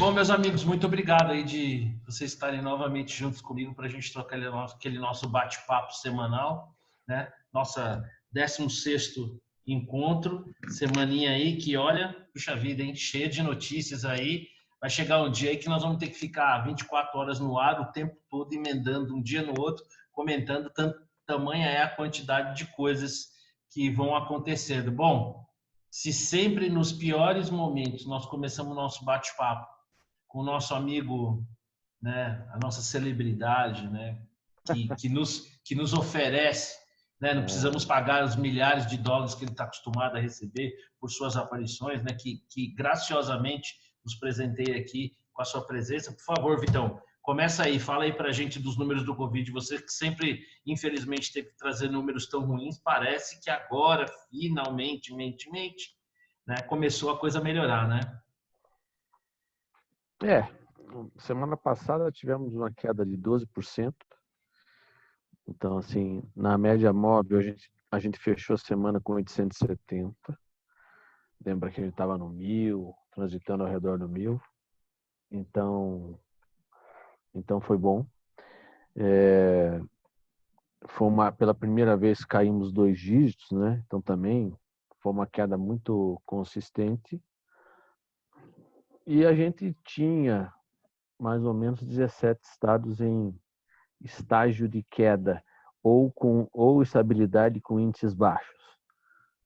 Bom, meus amigos, muito obrigado aí de vocês estarem novamente juntos comigo para a gente trocar aquele nosso bate-papo semanal, né? Nossa 16º encontro, semaninha aí que, olha, puxa vida, hein? Cheia de notícias aí. Vai chegar um dia aí que nós vamos ter que ficar 24 horas no ar o tempo todo, emendando um dia no outro, comentando, tamanha é a quantidade de coisas que vão acontecendo. Bom, se sempre nos piores momentos nós começamos o nosso bate-papo com o nosso amigo, né, a nossa celebridade, né, que nos oferece, né, não precisamos pagar os milhares de dólares que ele está acostumado a receber por suas aparições, né, que graciosamente nos presenteia aqui com a sua presença. Por favor, Vitão, começa aí, fala aí para a gente dos números do Covid. Você que sempre, infelizmente, teve que trazer números tão ruins, parece que agora, finalmente, né, começou a coisa a melhorar, né? Semana passada tivemos uma queda de 12%. Então, assim, na média móvel, a gente fechou a semana com 870. Lembra que a gente estava no 1.000, transitando ao redor do 1.000. Então foi bom. Pela primeira vez caímos 2 dígitos, né? Então também foi uma queda muito consistente. E a gente tinha mais ou menos 17 estados em estágio de queda ou estabilidade com índices baixos.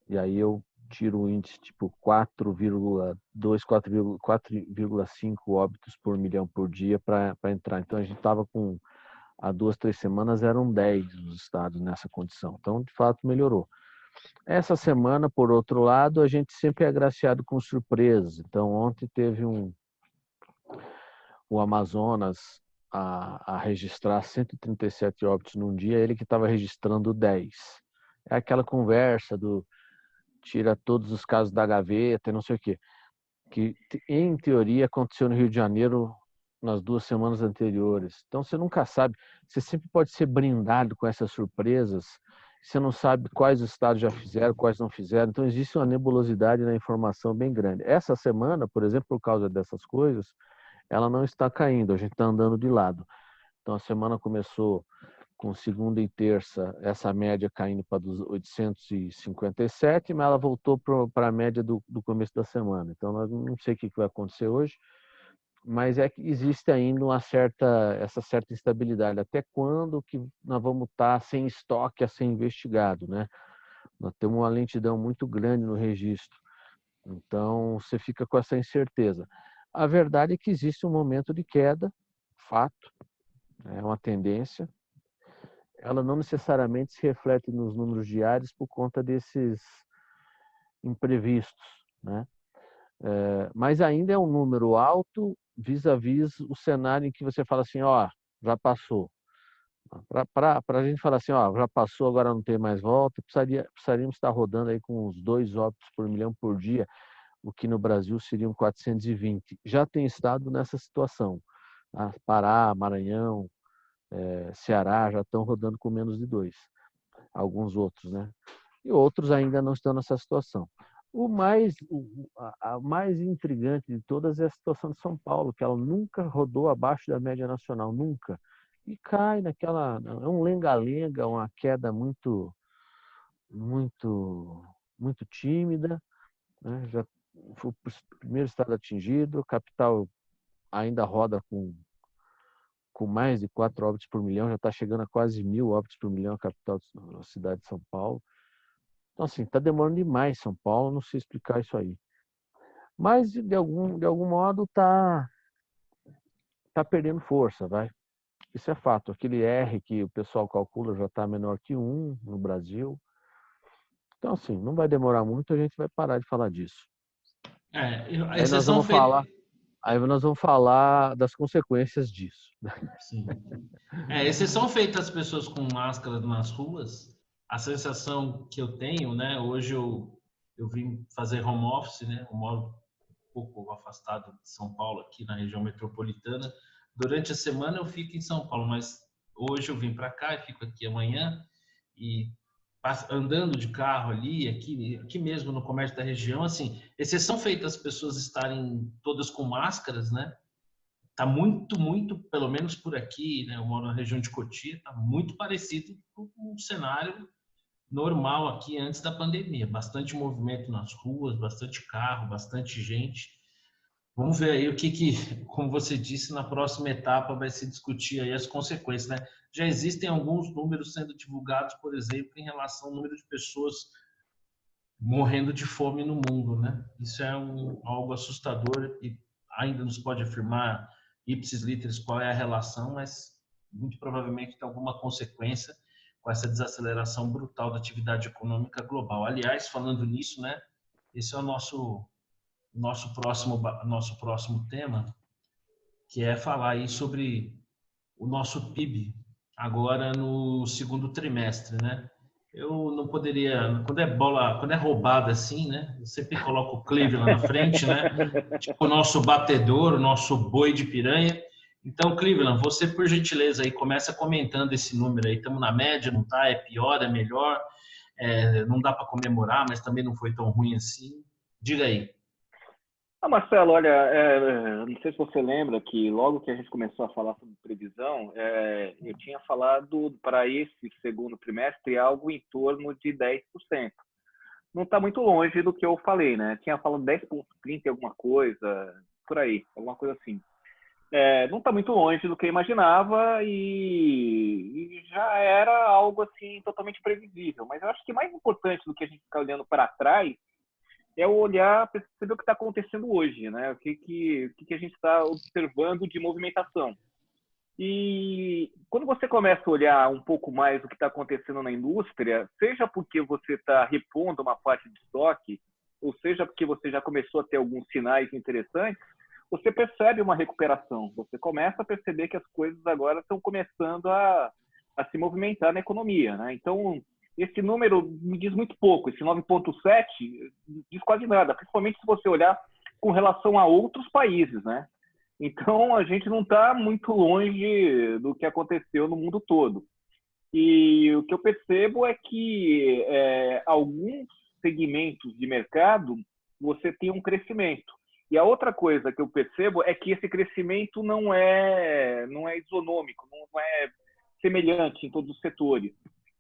E aí eu tiro o índice tipo 4,2, 4,5 óbitos por milhão por dia para entrar. Então a gente estava com, há 2, 3 semanas eram 10 os estados nessa condição. Então, de fato, melhorou. Essa semana, por outro lado, a gente sempre é agraciado com surpresas. Então, ontem teve o Amazonas a registrar 137 óbitos num dia, ele que estava registrando 10. É aquela conversa do tira todos os casos da gaveta e não sei o quê, que em teoria aconteceu no Rio de Janeiro nas 2 semanas anteriores. Então você nunca sabe, você sempre pode ser brindado com essas surpresas, você não sabe quais os estados já fizeram, quais não fizeram, então existe uma nebulosidade na informação bem grande. Essa semana, por exemplo, por causa dessas coisas, ela não está caindo, a gente está andando de lado. Então a semana começou com segunda e terça, essa média caindo para 857, mas ela voltou para a média do começo da semana. Então nós não sei o que vai acontecer hoje, mas é que existe ainda essa certa instabilidade. Até quando que nós vamos estar sem estoque a ser investigado, né? Nós temos uma lentidão muito grande no registro. Então você fica com essa incerteza. A verdade é que existe um momento de queda, fato, é uma tendência. Ela não necessariamente se reflete nos números diários por conta desses imprevistos, né? Mas ainda é um número alto vis-à-vis o cenário em que você fala assim, ó, já passou. Para a gente falar assim, ó, já passou, agora não tem mais volta, precisaríamos estar rodando aí com uns 2 óbitos por milhão por dia, o que no Brasil seriam 420. Já tem estado nessa situação. Pará, Maranhão, Ceará já estão rodando com menos de 2. Alguns outros, né? E outros ainda não estão nessa situação. A mais intrigante de todas é a situação de São Paulo, que ela nunca rodou abaixo da média nacional, nunca. E cai naquela... É um lenga-lenga, uma queda muito tímida, né? Já foi o primeiro estado atingido, a capital ainda roda com mais de 4 óbitos por milhão, já está chegando a quase 1.000 óbitos por milhão, a capital da cidade de São Paulo. Então, assim, está demorando demais São Paulo, não sei explicar isso aí. Mas, de algum modo, está perdendo força, vai. Isso é fato. Aquele R que o pessoal calcula já está menor que 1 no Brasil. Então, assim, não vai demorar muito, a gente vai parar de falar disso. A exceção feita... Aí nós vamos falar das consequências disso. Sim. Exceção feita as pessoas com máscara nas ruas, a sensação que eu tenho, né? Hoje eu vim fazer home office, né? Eu moro um pouco afastado de São Paulo, aqui na região metropolitana. Durante a semana eu fico em São Paulo, mas hoje eu vim para cá e fico aqui amanhã e andando de carro ali, aqui mesmo no comércio da região, assim, exceção feita as pessoas estarem todas com máscaras, né? Está muito, pelo menos por aqui, né? Eu moro na região de Cotia, está muito parecido com um cenário normal aqui antes da pandemia. Bastante movimento nas ruas, bastante carro, bastante gente. Vamos ver aí como você disse, na próxima etapa vai se discutir aí as consequências, né? Já existem alguns números sendo divulgados, por exemplo, em relação ao número de pessoas morrendo de fome no mundo, né? Isso é algo assustador e ainda não se pode afirmar ipsis literis qual é a relação, mas muito provavelmente tem alguma consequência com essa desaceleração brutal da atividade econômica global. Aliás, falando nisso, né? Esse é o nosso próximo tema, que é falar aí sobre o nosso PIB agora no segundo trimestre, né? Eu não poderia, quando é roubada assim, né? Eu sempre coloco o Cleveland na frente, né? Tipo o nosso batedor, o nosso boi de piranha. Então, Cleveland, você por gentileza aí começa comentando esse número aí. Estamos na média, não tá? É pior, é melhor? Não dá para comemorar, mas também não foi tão ruim assim. Diga aí. Marcelo, olha, não sei se você lembra que logo que a gente começou a falar sobre previsão, eu tinha falado para esse segundo trimestre algo em torno de 10%. Não está muito longe do que eu falei, né? Tinha falado 10,30 e alguma coisa, por aí, alguma coisa assim. Não está muito longe do que eu imaginava e já era algo assim totalmente previsível. Mas eu acho que mais importante do que a gente ficar olhando para trás é olhar, perceber o que está acontecendo hoje, né? O que a gente está observando de movimentação. E quando você começa a olhar um pouco mais o que está acontecendo na indústria, seja porque você está repondo uma parte de estoque, ou seja porque você já começou a ter alguns sinais interessantes, você percebe uma recuperação. Você começa a perceber que as coisas agora estão começando a se movimentar na economia, né? Então, esse número me diz muito pouco. Esse 9,7 diz quase nada, principalmente se você olhar com relação a outros países, né? Então, a gente não está muito longe do que aconteceu no mundo todo. E o que eu percebo é que alguns segmentos de mercado você tem um crescimento. E a outra coisa que eu percebo é que esse crescimento não é isonômico, não é semelhante em todos os setores.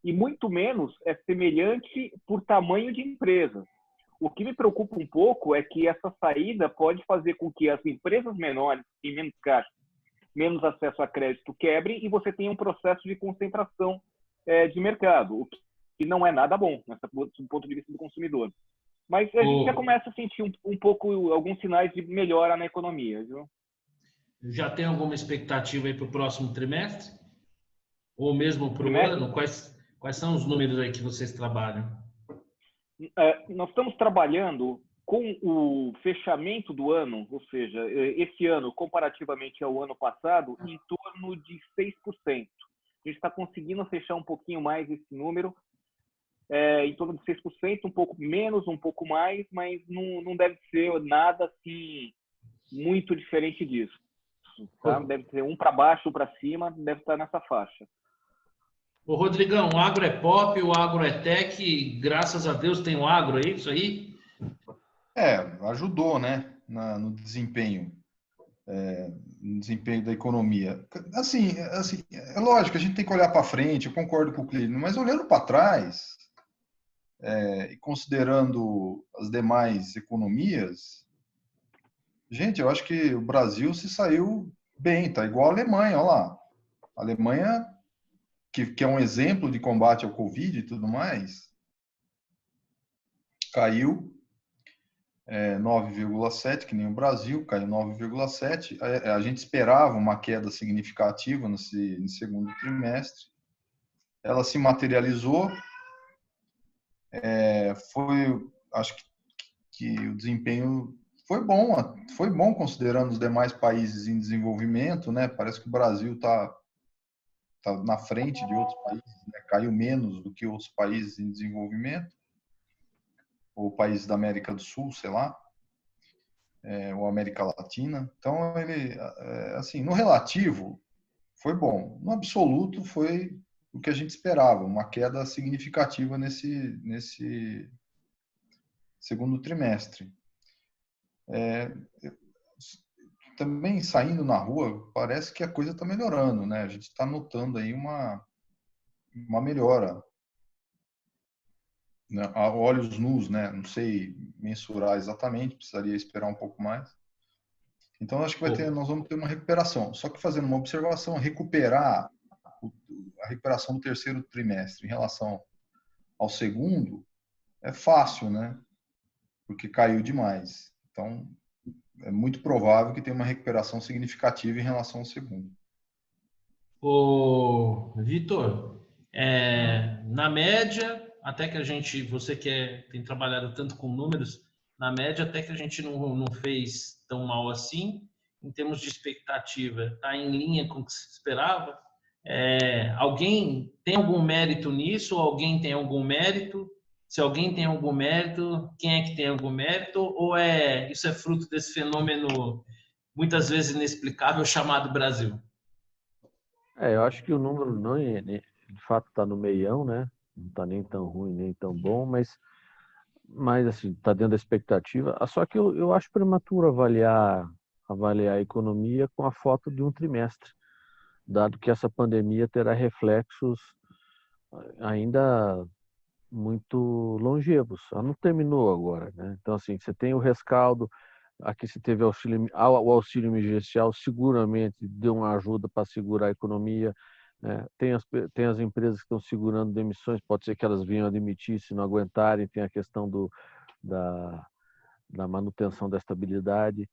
E muito menos é semelhante por tamanho de empresa. O que me preocupa um pouco é que essa saída pode fazer com que as empresas menores e menos caixa, menos acesso a crédito quebrem e você tenha um processo de concentração de mercado, o que não é nada bom, do ponto de vista do consumidor. Mas a gente já começa a sentir um pouco alguns sinais de melhora na economia, viu? Já tem alguma expectativa aí para o próximo trimestre? Ou mesmo para o ano? Quais são os números aí que vocês trabalham? Nós estamos trabalhando com o fechamento do ano, ou seja, esse ano, comparativamente ao ano passado, em torno de 6%. A gente está conseguindo fechar um pouquinho mais esse número, em torno de 6%, um pouco menos, um pouco mais, mas não deve ser nada assim muito diferente disso. Tá? Deve ser um para baixo, um para cima, deve estar nessa faixa. Ô Rodrigão, o agro é pop, o agro é tech, graças a Deus tem o agro, é isso aí? Ajudou, né, no desempenho. No desempenho da economia. Assim, é lógico, a gente tem que olhar para frente, eu concordo com o Clínio, mas olhando para trás, e considerando as demais economias, gente, eu acho que o Brasil se saiu bem, tá igual a Alemanha, olha lá. A Alemanha, que é um exemplo de combate ao Covid e tudo mais, caiu 9,7, que nem o Brasil, caiu 9,7. A gente esperava uma queda significativa no segundo trimestre. Ela se materializou. Acho que o desempenho foi bom considerando os demais países em desenvolvimento, né? Parece que o Brasil está na frente de outros países, né? Caiu menos do que outros países em desenvolvimento, ou países da América do Sul, sei lá. Ou América Latina. Então, ele, assim, no relativo, foi bom. No absoluto, foi o que a gente esperava, uma queda significativa nesse segundo trimestre. também saindo na rua, parece que a coisa está melhorando, né? A gente está notando aí uma melhora, né? A olhos nus, né? Não sei mensurar exatamente, precisaria esperar um pouco mais. Então, acho que nós vamos ter uma recuperação. Só que fazendo uma observação, a recuperação do terceiro trimestre em relação ao segundo é fácil, né? Porque caiu demais. Então, é muito provável que tenha uma recuperação significativa em relação ao segundo. Ô, Vitor, na média, até que você tem trabalhado tanto com números, na média até que a gente não fez tão mal assim, em termos de expectativa, está em linha com o que se esperava. Alguém tem algum mérito nisso? Alguém tem algum mérito? Se alguém tem algum mérito, quem é que tem algum mérito? Ou isso é fruto desse fenômeno muitas vezes inexplicável chamado Brasil? Eu acho que o número não de fato está no meião, né? Não está nem tão ruim, nem tão bom, mas assim, está dentro da expectativa. Só que eu acho prematuro avaliar a economia com a foto de um trimestre, dado que essa pandemia terá reflexos ainda muito longevos. Ela não terminou agora, né? Então, assim, você tem o rescaldo, aqui se teve o auxílio emergencial, seguramente deu uma ajuda para segurar a economia, né? Tem as empresas que estão segurando demissões, pode ser que elas venham a demitir se não aguentarem, tem a questão da manutenção da estabilidade.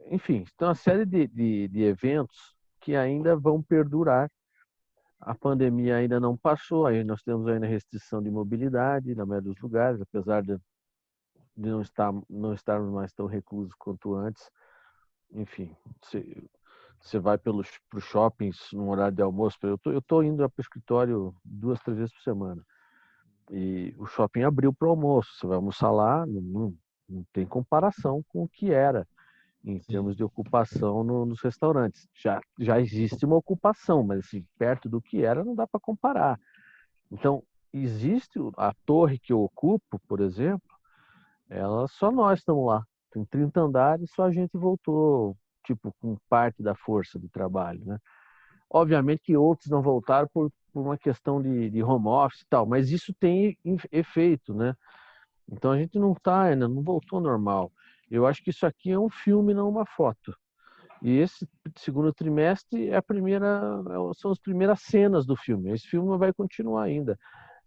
Enfim, tem uma série de eventos que ainda vão perdurar. A pandemia ainda não passou, aí nós temos ainda restrição de mobilidade na maioria dos lugares, apesar de não estarmos mais tão reclusos quanto antes. Enfim, você vai para os shoppings no horário de almoço. Eu estou indo para o escritório 2, 3 vezes por semana. E o shopping abriu para o almoço. Você vai almoçar lá, não tem comparação com o que era em termos de ocupação nos restaurantes. Já existe uma ocupação, mas assim, perto do que era não dá para comparar. Então, existe a torre que eu ocupo, por exemplo, só nós estamos lá. Tem 30 andares, só a gente voltou, tipo, com parte da força de trabalho, né? Obviamente que outros não voltaram por uma questão de home office e tal, mas isso tem efeito, né? Então a gente ainda não voltou ao normal. Eu acho que isso aqui é um filme, não uma foto. E esse segundo trimestre são as primeiras cenas do filme. Esse filme vai continuar ainda.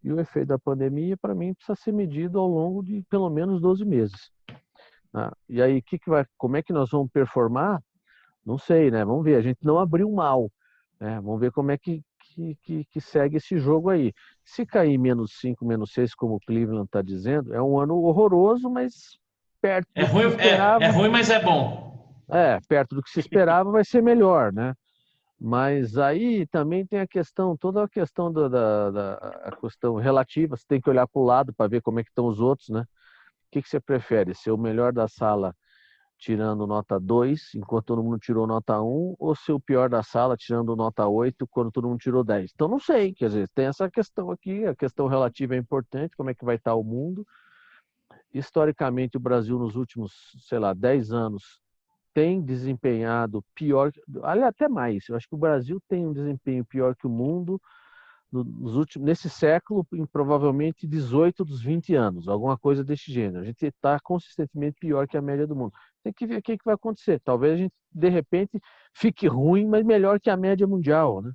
E o efeito da pandemia, para mim, precisa ser medido ao longo de pelo menos 12 meses. E aí, como é que nós vamos performar? Não sei, né? Vamos ver. A gente não abriu mal, né? Vamos ver como é que segue esse jogo aí. Se cair -5, -6, como o Cleveland está dizendo, é um ano horroroso, mas perto do que se esperava. É ruim, mas é bom. Perto do que se esperava vai ser melhor, né? Mas aí também tem toda a questão da questão relativa, você tem que olhar para o lado para ver como é que estão os outros, né? O que você prefere? Ser o melhor da sala tirando nota 2, enquanto todo mundo tirou nota 1, ou ser o pior da sala tirando nota 8, quando todo mundo tirou 10? Então não sei, quer dizer, tem essa questão aqui, a questão relativa é importante, como é que vai estar o mundo. Historicamente, o Brasil nos últimos, 10 anos tem desempenhado pior, aliás, até mais. Eu acho que o Brasil tem um desempenho pior que o mundo nesse século, em provavelmente 18 dos 20 anos, alguma coisa desse gênero. A gente está consistentemente pior que a média do mundo. Tem que ver o que vai acontecer. Talvez a gente, de repente, fique ruim, mas melhor que a média mundial, né?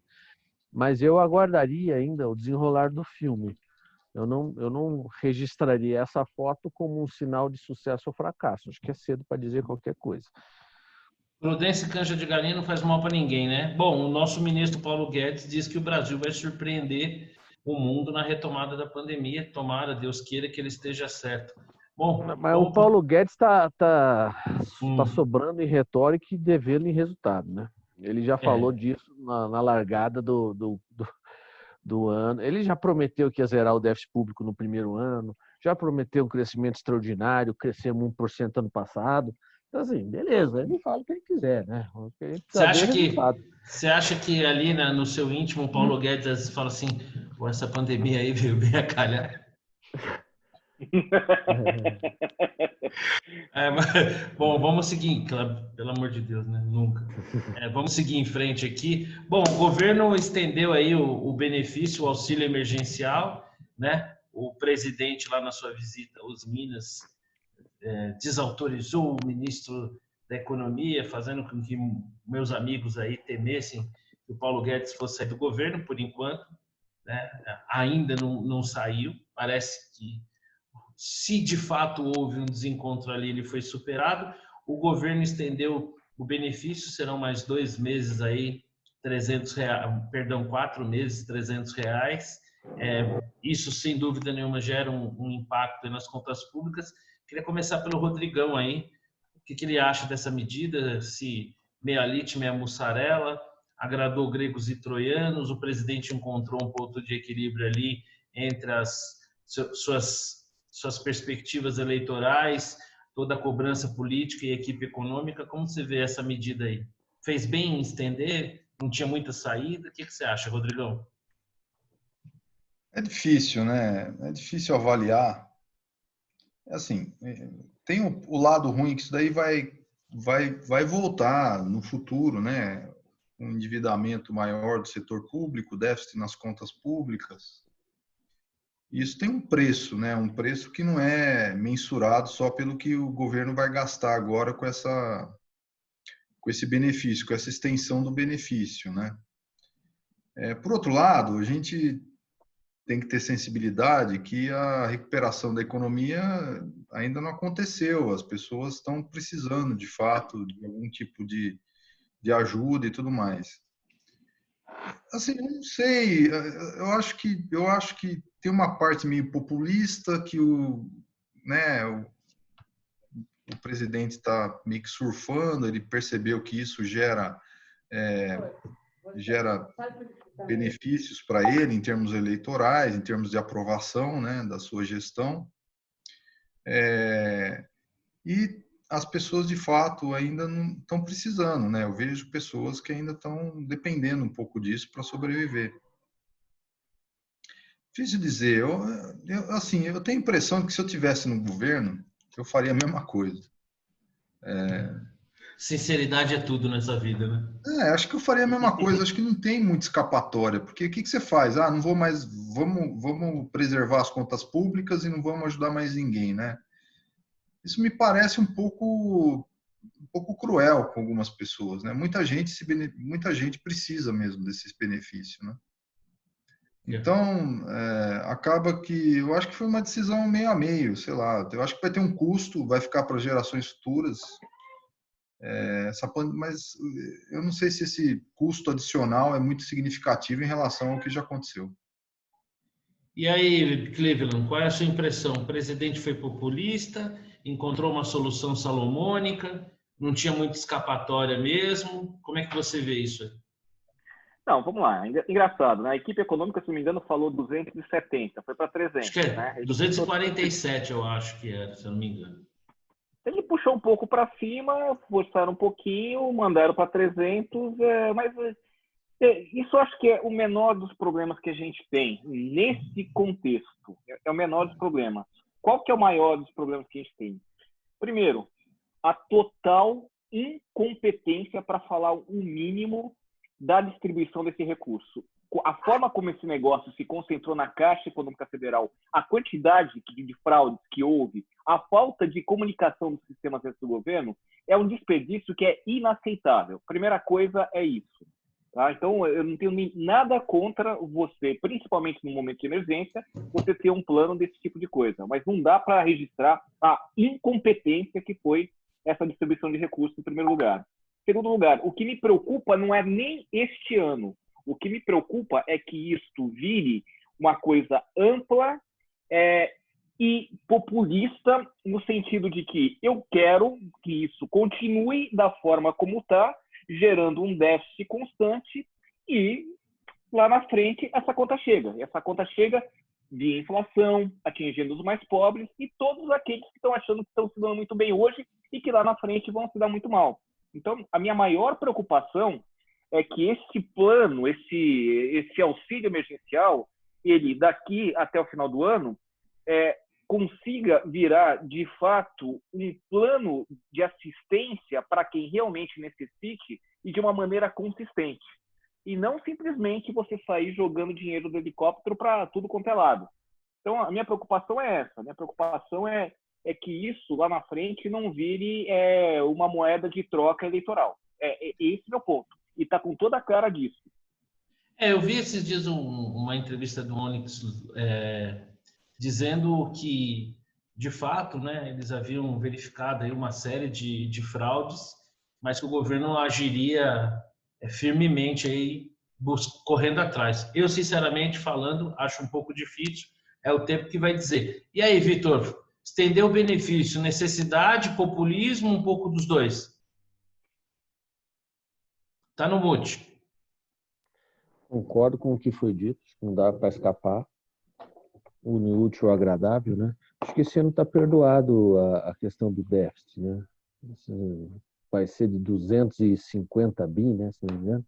Mas eu aguardaria ainda o desenrolar do filme. Eu não registraria essa foto como um sinal de sucesso ou fracasso. Acho que é cedo para dizer qualquer coisa. Prudência e canja de galinha não faz mal para ninguém, né? Bom, o nosso ministro Paulo Guedes diz que o Brasil vai surpreender o mundo na retomada da pandemia. Tomara, Deus queira que ele esteja certo. Bom, mas o Paulo Guedes está sobrando em retórica e devendo em resultado, né? Ele já falou disso na largada do ano. Ele já prometeu que ia zerar o déficit público no primeiro ano, já prometeu um crescimento extraordinário, crescemos 1% ano passado. Então, assim, beleza, ele fala o que ele quiser, né? Você acha que ali no seu íntimo, o Paulo Guedes fala assim, essa pandemia aí veio bem a calhar? Bom, vamos seguir, pelo amor de Deus, né? Nunca. Vamos seguir em frente aqui. Bom, o governo estendeu aí o benefício, o auxílio emergencial, né? O presidente lá na sua visita aos Minas desautorizou o ministro da Economia, fazendo com que meus amigos aí temessem que o Paulo Guedes fosse sair do governo, por enquanto, né? Ainda não saiu. Parece que, se de fato houve um desencontro ali, ele foi superado. O governo estendeu o benefício, serão mais 2 meses aí, R$300, perdão, 4 meses, R$300. Isso, sem dúvida nenhuma, gera um impacto nas contas públicas. Queria começar pelo Rodrigão aí. O que ele acha dessa medida? Se meia leite, meia mussarela, agradou gregos e troianos, o presidente encontrou um ponto de equilíbrio ali entre as suas perspectivas eleitorais, toda a cobrança política e equipe econômica. Como você vê essa medida aí? Fez bem em estender? Não tinha muita saída? O que você acha, Rodrigão? É difícil, né? É difícil avaliar. Assim, tem o lado ruim que isso daí vai voltar no futuro, né? Um endividamento maior do setor público, déficit nas contas públicas. Isso tem um preço, né? Um preço que não é mensurado só pelo que o governo vai gastar agora com esse benefício, com essa extensão do benefício, né? Por outro lado, a gente tem que ter sensibilidade que a recuperação da economia ainda não aconteceu. As pessoas estão precisando, de fato, de algum tipo de ajuda e tudo mais. Assim, eu não sei. Eu acho que tem uma parte meio populista que né, o presidente está meio que surfando. Ele percebeu que isso gera benefícios para ele em termos eleitorais, em termos de aprovação, né, da sua gestão. E as pessoas, de fato, ainda não estão precisando, né? Eu vejo pessoas que ainda estão dependendo um pouco disso para sobreviver. Difícil dizer. Assim, eu tenho a impressão que se eu tivesse no governo, eu faria a mesma coisa. Sinceridade é tudo nessa vida, né? Acho que eu faria a mesma coisa. Acho que não tem muita escapatória, porque o que você faz? Não vou mais, vamos preservar as contas públicas e não vamos ajudar mais ninguém, né? Isso me parece um pouco cruel com algumas pessoas, né? Muita gente precisa mesmo desses benefícios, né? Então, acaba que eu acho que foi uma decisão meio a meio, sei lá. Eu acho que vai ter um custo, vai ficar para gerações futuras. Mas eu não sei se esse custo adicional é muito significativo em relação ao que já aconteceu. E aí, Cleveland, qual é a sua impressão? O presidente foi populista, encontrou uma solução salomônica, não tinha muita escapatória mesmo? Como é que você vê isso aí? Não, vamos lá. Engraçado, né? A equipe econômica, se não me engano, falou 270, foi para 300. Acho que é né? 247, eu acho que era, se eu não me engano. Ele puxou um pouco para cima, forçaram um pouquinho, mandaram para 300, mas isso eu acho que é o menor dos problemas que a gente tem nesse contexto. É o menor dos problemas. Qual que é o maior dos problemas que a gente tem? Primeiro, a total incompetência para falar o mínimo da distribuição desse recurso. A forma como esse negócio se concentrou na Caixa Econômica Federal, a quantidade de fraudes que houve, a falta de comunicação dos sistemas do governo, é um desperdício que é inaceitável. Primeira coisa é isso. Tá? Então, eu não tenho nada contra você, principalmente no momento de emergência, você ter um plano desse tipo de coisa. Mas não dá para registrar a incompetência que foi essa distribuição de recursos, em primeiro lugar. Em segundo lugar, o que me preocupa não é nem este ano. O que me preocupa é que isto vire uma coisa ampla e populista, no sentido de que eu quero que isso continue da forma como está, gerando um déficit constante e lá na frente essa conta chega. E essa conta chega via inflação, atingindo os mais pobres e todos aqueles que estão achando que estão se dando muito bem hoje e que lá na frente vão se dar muito mal. Então, a minha maior preocupação é que esse plano, esse auxílio emergencial, ele daqui até o final do ano, consiga virar, de fato, um plano de assistência para quem realmente necessite e de uma maneira consistente. E não simplesmente você sair jogando dinheiro do helicóptero para tudo quanto é lado. Então, a minha preocupação é essa. A minha preocupação é que isso, lá na frente, não vire uma moeda de troca eleitoral. Esse é o meu ponto. E está com toda a cara disso. Eu vi esses dias uma entrevista do Onyx dizendo que, de fato, né, eles haviam verificado aí uma série de fraudes, mas que o governo agiria firmemente aí, correndo atrás. Eu, sinceramente falando, acho um pouco difícil, é o tempo que vai dizer. E aí, Vitor, estender o benefício, necessidade, populismo, um pouco dos dois? Tá no mute. Concordo com o que foi dito, não dá para escapar. Une o útil ao agradável, né? Acho que esse ano está perdoado a questão do déficit, né? Vai ser de 250 bi, né? Se não me engano.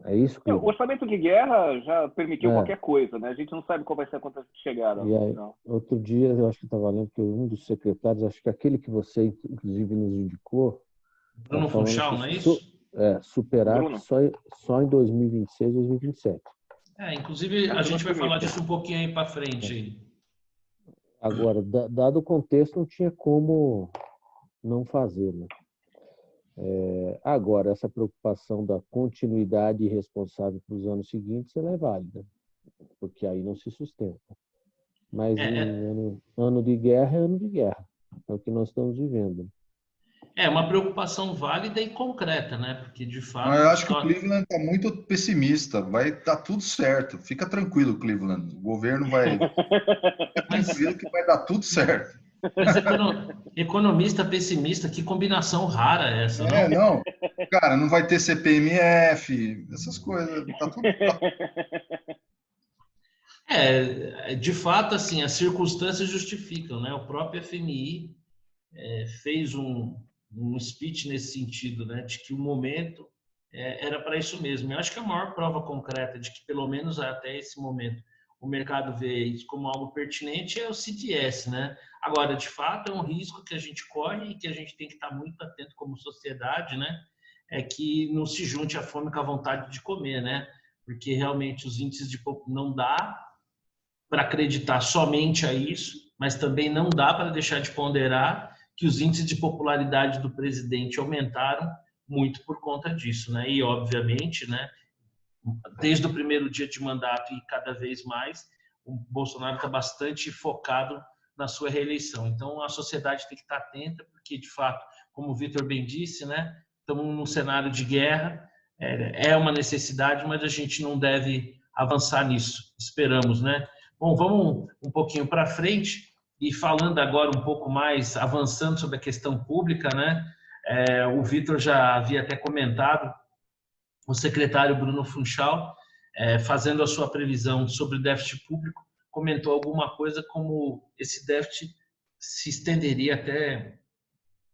É isso que... O orçamento de guerra já permitiu qualquer coisa, né? A gente não sabe qual vai ser a conta que chegar. E aí, outro dia, eu acho que estava lendo que um dos secretários, acho que aquele que você, inclusive, nos indicou... Bruno Funchal, não é isso? Superar só em 2026, 2027. Inclusive, a gente vai falar disso um pouquinho aí para frente. Aí. Agora, dado o contexto, não tinha como não fazer, né? Agora, essa preocupação da continuidade responsável para os anos seguintes, ela é válida, porque aí não se sustenta. Mas ano de guerra é ano de guerra. É o que nós estamos vivendo. É uma preocupação válida e concreta, né? Porque, de fato... Eu acho que o Cleveland está muito pessimista. Vai dar tudo certo. Fica tranquilo, Cleveland. O governo vai... Fica tranquilo que vai dar tudo certo. Mas economista pessimista, que combinação rara é essa, não? Não. Cara, não vai ter CPMF, essas coisas. Tá tudo... De fato, assim, as circunstâncias justificam, né? O próprio FMI fez um speech nesse sentido, né? De que o momento era para isso mesmo. Eu acho que a maior prova concreta de que, pelo menos até esse momento, o mercado vê isso como algo pertinente é o CDS, né? Agora, de fato, é um risco que a gente corre e que a gente tem que estar muito atento como sociedade, né? É que não se junte a fome com a vontade de comer, né? Porque realmente os índices não dá para acreditar somente a isso, mas também não dá para deixar de ponderar que os índices de popularidade do presidente aumentaram muito por conta disso, né? E, obviamente, né, desde o primeiro dia de mandato e cada vez mais, o Bolsonaro está bastante focado na sua reeleição. Então, a sociedade tem que estar atenta, porque, de fato, como o Vitor bem disse, né, estamos num cenário de guerra, é uma necessidade, mas a gente não deve avançar nisso, esperamos, né? Bom, vamos um pouquinho para frente e falando agora um pouco mais, avançando sobre a questão pública, né? O Vitor já havia até comentado, o secretário Bruno Funchal, fazendo a sua previsão sobre o déficit público, comentou alguma coisa como esse déficit se estenderia até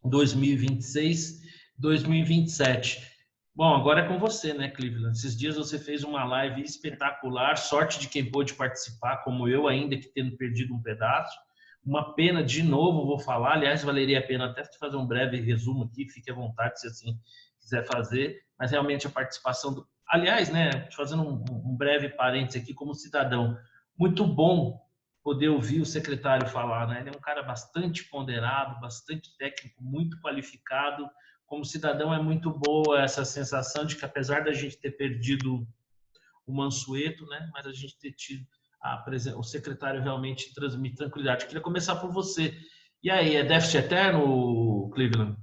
2026, 2027. Bom, agora é com você, né, Cleveland? Esses dias você fez uma live espetacular, sorte de quem pôde participar, como eu, ainda que tendo perdido um pedaço. Uma pena, de novo, vou falar, aliás, valeria a pena até fazer um breve resumo aqui, fique à vontade se assim quiser fazer, mas realmente a participação do... Aliás, né, fazendo um breve parênteses aqui como cidadão, muito bom poder ouvir o secretário falar, né? Ele é um cara bastante ponderado, bastante técnico, muito qualificado. Como cidadão é muito boa essa sensação de que, apesar da gente ter perdido o Mansueto, né, mas a gente ter tido o secretário realmente transmite tranquilidade. Eu queria começar por você. E aí, é déficit eterno, Cleveland?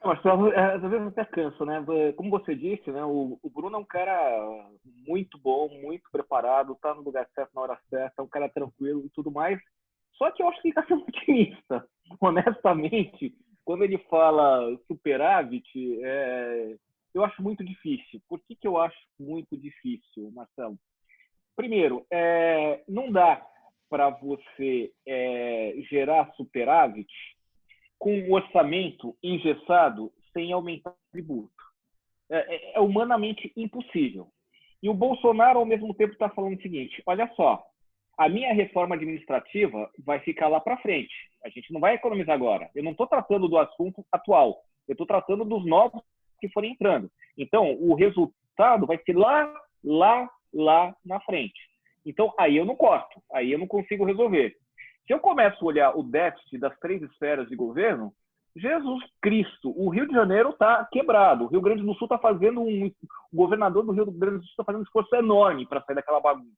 Marcelo, às vezes até canso, né? Como você disse, né? O Bruno é um cara muito bom, muito preparado, tá no lugar certo na hora certa, é um cara tranquilo e tudo mais. Só que eu acho que ele está sendo otimista. Honestamente, quando ele fala superávit, eu acho muito difícil. Por que eu acho muito difícil, Marcelo? Primeiro, não dá para você gerar superávit com o orçamento engessado sem aumentar o tributo. É humanamente impossível. E o Bolsonaro, ao mesmo tempo, está falando o seguinte, olha só, A minha reforma administrativa vai ficar lá para frente. A gente não vai economizar agora. Eu não estou tratando do assunto atual. Eu estou tratando dos novos que forem entrando. Então, o resultado vai ser lá na frente. Então, aí eu não corto. Aí eu não consigo resolver. Se eu começo a olhar o déficit das 3 esferas de governo, Jesus Cristo, o Rio de Janeiro está quebrado. O Rio Grande do Sul está fazendo o governador do Rio Grande do Sul está fazendo um esforço enorme para sair daquela bagunça.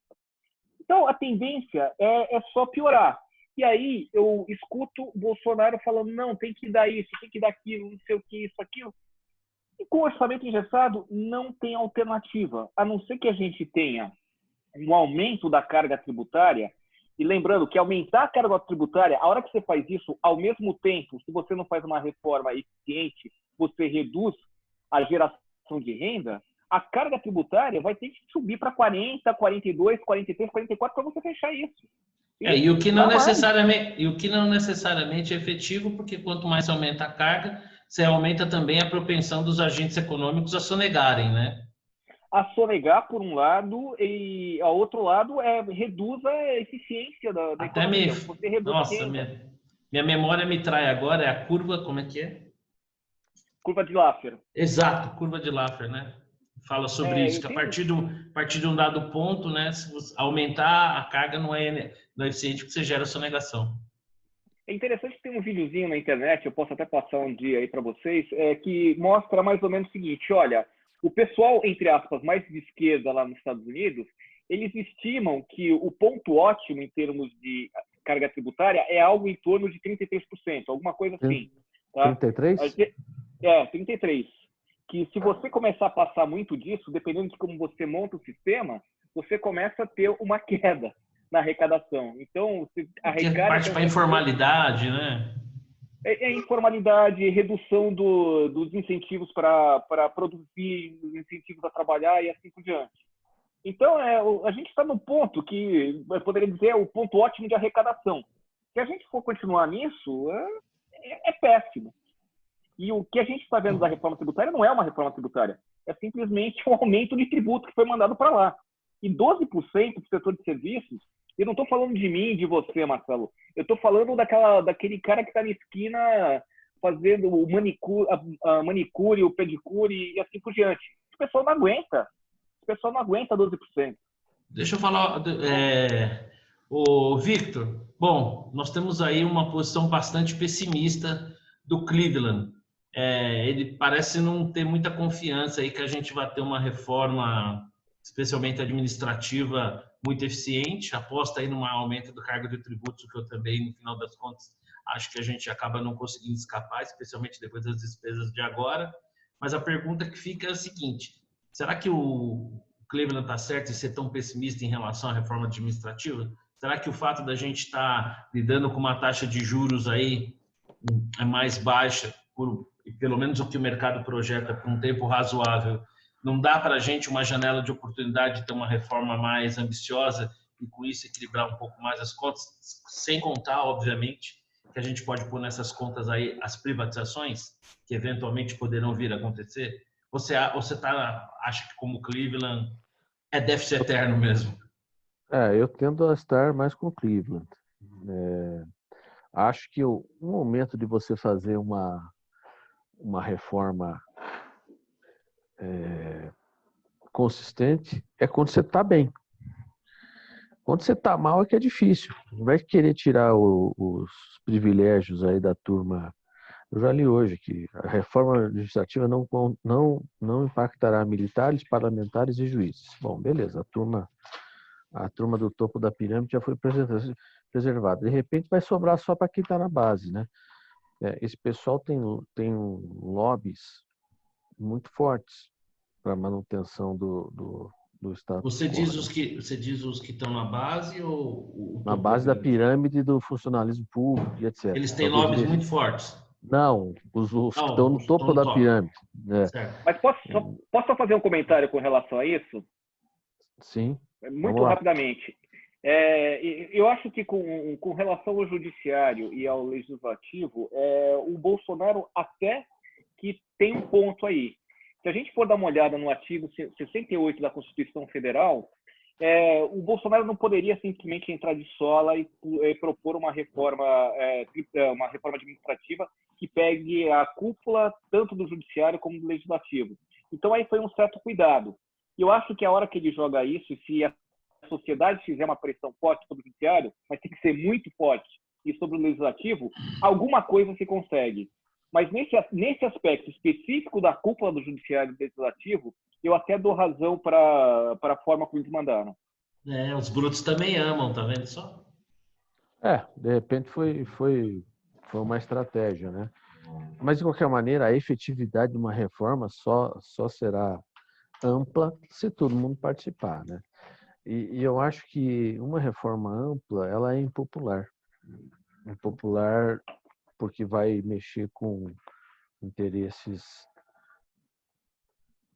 Então, a tendência é só piorar. E aí eu escuto o Bolsonaro falando, não, tem que dar isso, tem que dar aquilo, não sei o que, isso, aquilo. E com o orçamento engessado, não tem alternativa, a não ser que a gente tenha um aumento da carga tributária. E lembrando que aumentar a carga tributária, a hora que você faz isso, ao mesmo tempo, se você não faz uma reforma eficiente, você reduz a geração de renda, a carga tributária vai ter que subir para 40, 42, 43, 44 para você fechar isso. E o que não necessariamente é efetivo, porque quanto mais aumenta a carga, você aumenta também a propensão dos agentes econômicos a sonegarem, né? A sonegar, por um lado, e ao outro lado reduz a eficiência da economia. Você reduz a renda. Minha memória me trai agora, é a curva, como é que é? Curva de Laffer. Exato, curva de Laffer, né? Fala sobre isso, que a partir de um dado ponto, né, se você aumentar a carga não é eficiente porque você gera sonegação. É interessante que tem um videozinho na internet, eu posso até passar um dia aí para vocês, que mostra mais ou menos o seguinte, olha, o pessoal, entre aspas, mais de esquerda lá nos Estados Unidos, eles estimam que o ponto ótimo em termos de carga tributária é algo em torno de 33%, alguma coisa assim. Tá? 33? 33%. Que se você começar a passar muito disso, dependendo de como você monta o sistema, você começa a ter uma queda na arrecadação. Então, você arrecada... Parte para a informalidade, né? Informalidade, redução dos incentivos para produzir, dos incentivos a trabalhar e assim por diante. Então, a gente está no ponto que, eu poderia dizer, é o ponto ótimo de arrecadação. Se a gente for continuar nisso, é péssimo. E o que a gente está vendo da reforma tributária não é uma reforma tributária, é simplesmente um aumento de tributo que foi mandado para lá. E 12% do setor de serviços, eu não estou falando de mim e de você, Marcelo, eu estou falando daquele cara que está na esquina fazendo o a manicure, o pedicure e assim por diante. O pessoal não aguenta. O pessoal não aguenta 12%. Deixa eu falar, o Victor, bom, nós temos aí uma posição bastante pessimista do Cleveland. Ele parece não ter muita confiança aí que a gente vai ter uma reforma, especialmente administrativa, muito eficiente. Aposta aí num aumento do cargo de tributos, que eu também, no final das contas, acho que a gente acaba não conseguindo escapar, especialmente depois das despesas de agora. Mas a pergunta que fica é a seguinte: será que o Cleveland está certo em ser tão pessimista em relação à reforma administrativa? Será que o fato da gente estar lidando com uma taxa de juros aí mais baixa, pelo menos o que o mercado projeta por um tempo razoável, não dá para a gente uma janela de oportunidade de ter uma reforma mais ambiciosa e com isso equilibrar um pouco mais as contas, sem contar, obviamente, que a gente pode pôr nessas contas aí as privatizações que eventualmente poderão vir a acontecer? Você acha que como Cleveland é déficit eterno mesmo? Eu tendo a estar mais com Cleveland. Acho que o momento de você fazer uma reforma consistente é quando você está bem. Quando você está mal é que é difícil. Não vai querer tirar os privilégios aí da turma. Eu já li hoje que a reforma legislativa não impactará militares, parlamentares e juízes. Bom, beleza, a turma do topo da pirâmide já foi preservada. De repente vai sobrar só para quem está na base, né? Esse pessoal tem lobbies muito fortes para manutenção do status quo. Você diz os que estão na base ou na base da pirâmide do funcionalismo público e etc. Eles têm lobbies muito fortes. Não, os que estão no topo da pirâmide. Mas posso fazer um comentário com relação a isso? Sim. Muito rapidamente. Eu acho que com relação ao judiciário e ao legislativo, o Bolsonaro até que tem um ponto aí. Se a gente for dar uma olhada no artigo 68 da Constituição Federal, o Bolsonaro não poderia simplesmente entrar de sola e propor uma reforma administrativa que pegue a cúpula tanto do judiciário como do legislativo. Então aí foi um certo cuidado. E eu acho que a hora que ele joga isso, se a sociedade fizer uma pressão forte sobre o judiciário, mas tem que ser muito forte, e sobre o legislativo, alguma coisa se consegue. Mas nesse aspecto específico da cúpula do judiciário e do legislativo, eu até dou razão para a forma como eles mandaram. Os brutos também amam, tá vendo só? De repente foi uma estratégia, né? Mas, de qualquer maneira, a efetividade de uma reforma só será ampla se todo mundo participar, né? E eu acho que uma reforma ampla, ela é impopular. Impopular porque vai mexer com interesses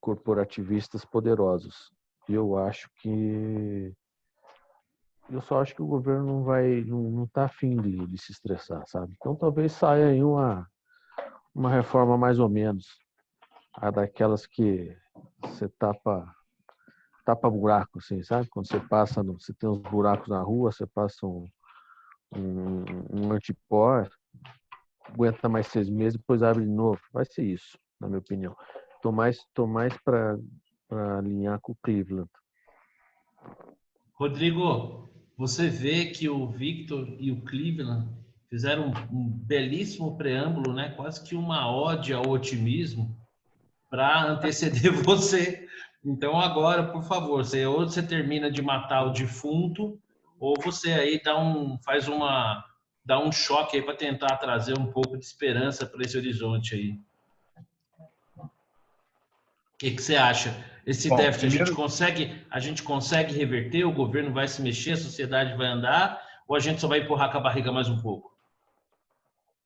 corporativistas poderosos. Eu só acho que o governo não está afim de se estressar, sabe? Então talvez saia aí uma reforma mais ou menos, a daquelas que você tapa buraco, assim, sabe? Quando você passa, você tem uns buracos na rua, você passa um antipó, aguenta mais 6 meses, depois abre de novo. Vai ser isso, na minha opinião. Tô mais para alinhar com o Cleveland. Rodrigo, você vê que o Victor e o Cleveland fizeram um belíssimo preâmbulo, né? Quase que uma ode ao otimismo para anteceder você. Então agora, por favor, ou você termina de matar o defunto, ou você aí dá um choque aí para tentar trazer um pouco de esperança para esse horizonte aí. O que você acha? Esse déficit, a gente consegue reverter? O governo vai se mexer, a sociedade vai andar? Ou a gente só vai empurrar com a barriga mais um pouco?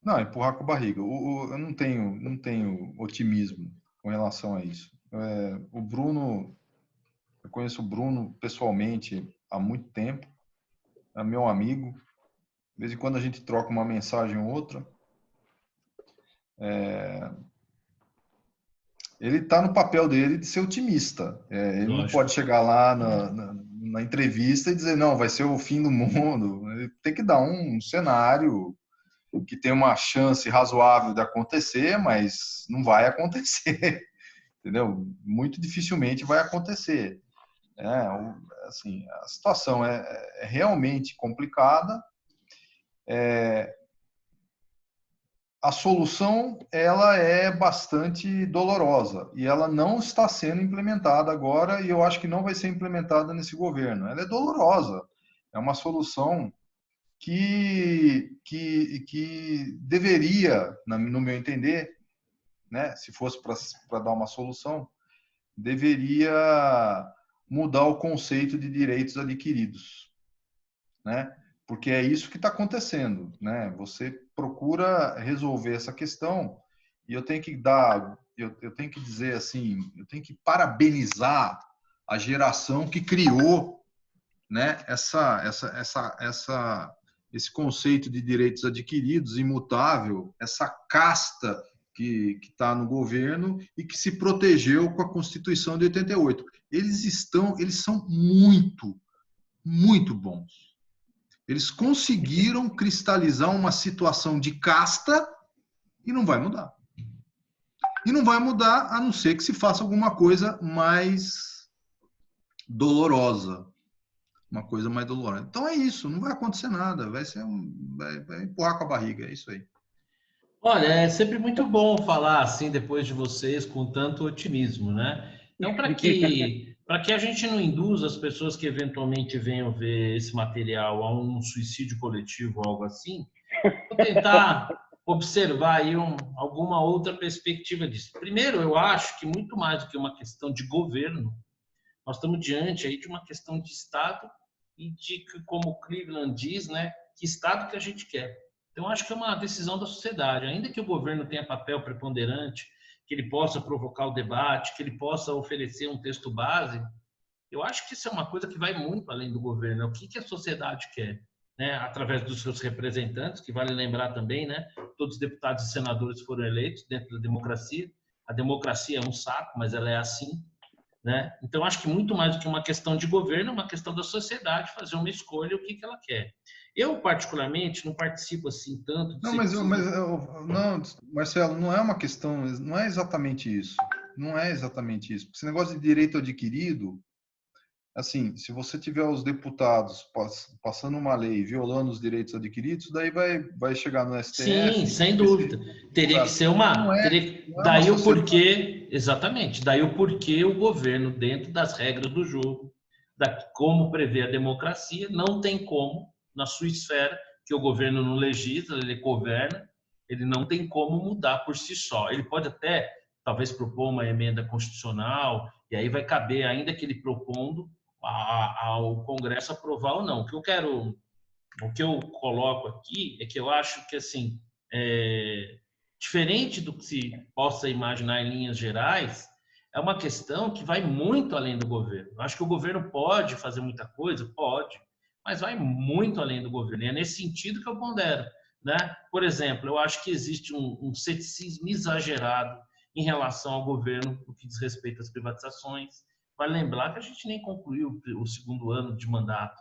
Não, empurrar com a barriga. Eu não tenho otimismo com relação a isso. O Bruno, eu conheço o Bruno pessoalmente há muito tempo, é meu amigo. De vez em quando a gente troca uma mensagem ou outra. Ele está no papel dele de ser otimista. Ele Lógico. Não pode chegar lá na entrevista e dizer, não, vai ser o fim do mundo. Ele tem que dar um cenário que tem uma chance razoável de acontecer, mas não vai acontecer. Entendeu? Muito dificilmente vai acontecer. Assim, a situação é realmente complicada. A solução ela é bastante dolorosa e ela não está sendo implementada agora e eu acho que não vai ser implementada nesse governo. Ela é dolorosa. É uma solução que deveria, no meu entender, né, se fosse para dar uma solução, deveria mudar o conceito de direitos adquiridos, né? Porque é isso que está acontecendo, né? Você procura resolver essa questão e eu tenho que dizer assim, eu tenho que parabenizar a geração que criou, né? Esse conceito de direitos adquiridos, imutável, essa casta que está no governo e que se protegeu com a Constituição de 88. Eles são muito, muito bons. Eles conseguiram cristalizar uma situação de casta e não vai mudar. E não vai mudar a não ser que se faça alguma coisa mais dolorosa. Uma coisa mais dolorosa. Então é isso, não vai acontecer nada. Vai empurrar com a barriga, é isso aí. Olha, é sempre muito bom falar assim depois de vocês com tanto otimismo, né? Então, para que a gente não induza as pessoas que eventualmente venham ver esse material a um suicídio coletivo ou algo assim, vou tentar observar aí alguma outra perspectiva disso. Primeiro, eu acho que muito mais do que uma questão de governo, nós estamos diante aí de uma questão de Estado e de, como o Cleveland diz, né, que Estado que a gente quer. Então, acho que é uma decisão da sociedade. Ainda que o governo tenha papel preponderante, que ele possa provocar o debate, que ele possa oferecer um texto base, eu acho que isso é uma coisa que vai muito além do governo. É o que a sociedade quer, né? Através dos seus representantes, que vale lembrar também, né? Todos os deputados e senadores foram eleitos dentro da democracia. A democracia é um saco, mas ela é assim, né? Então, acho que muito mais do que uma questão de governo, é uma questão da sociedade fazer uma escolha, o que ela quer. Eu, particularmente, não participo assim tanto Não, não, Marcelo, não é uma questão, não é exatamente isso. Não é exatamente isso. Esse negócio de direito adquirido, assim, se você tiver os deputados passando uma lei violando os direitos adquiridos, daí vai chegar no Sim, STF. sem dúvida. Teria que ser Não uma. é, não é uma Daí o sociedade. porquê, exatamente, daí o porquê o governo, dentro das regras do jogo, como prevê a democracia, não tem como, na sua esfera, que o governo não legisla, ele governa, ele não tem como mudar por si só. Ele pode até, talvez, propor uma emenda constitucional, e aí vai caber, ainda que ele propondo, ao Congresso aprovar ou não. O que eu coloco aqui é que eu acho que, assim, diferente do que se possa imaginar em linhas gerais, é uma questão que vai muito além do governo. Eu acho que o governo pode fazer muita coisa, pode, mas vai muito além do governo. E é nesse sentido que eu pondero, né? Por exemplo, eu acho que existe um ceticismo exagerado em relação ao governo no que diz respeito às privatizações. Vale lembrar que a gente nem concluiu o segundo ano de mandato.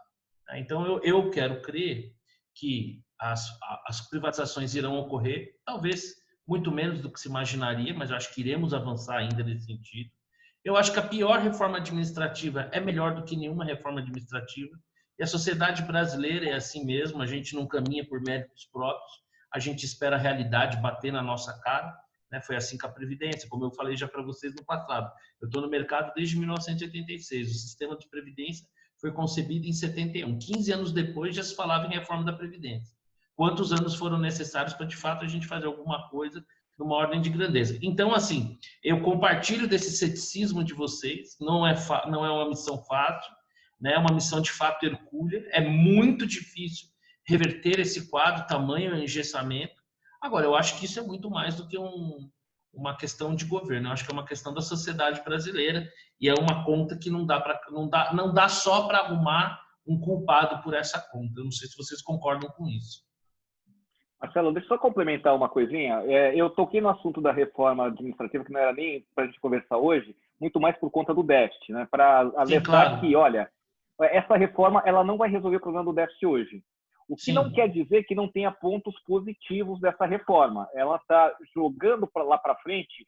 Então, eu quero crer que as privatizações irão ocorrer, talvez muito menos do que se imaginaria, mas eu acho que iremos avançar ainda nesse sentido. Eu acho que a pior reforma administrativa é melhor do que nenhuma reforma administrativa. E a sociedade brasileira é assim mesmo, a gente não caminha por méritos próprios, a gente espera a realidade bater na nossa cara. Né? Foi assim com a Previdência, como eu falei já para vocês no passado. Eu estou no mercado desde 1986, o sistema de Previdência foi concebido em 71. 15 anos depois já se falava em reforma da Previdência. Quantos anos foram necessários para, de fato, a gente fazer alguma coisa numa ordem de grandeza? Então, assim, eu compartilho desse ceticismo de vocês, não é uma missão fácil, né? É uma missão de fato hercúlea, é muito difícil reverter esse quadro, tamanho e engessamento. Agora, eu acho que isso é muito mais do que uma questão de governo, eu acho que é uma questão da sociedade brasileira e é uma conta que não dá só para arrumar um culpado por essa conta. Eu não sei se vocês concordam com isso. Marcelo, deixa eu só complementar uma coisinha. Eu toquei no assunto da reforma administrativa, que não era nem para a gente conversar hoje, muito mais por conta do déficit, né? Para alertar que, olha, essa reforma ela não vai resolver o problema do déficit hoje. O que não quer dizer que não tenha pontos positivos dessa reforma. Ela está jogando lá para frente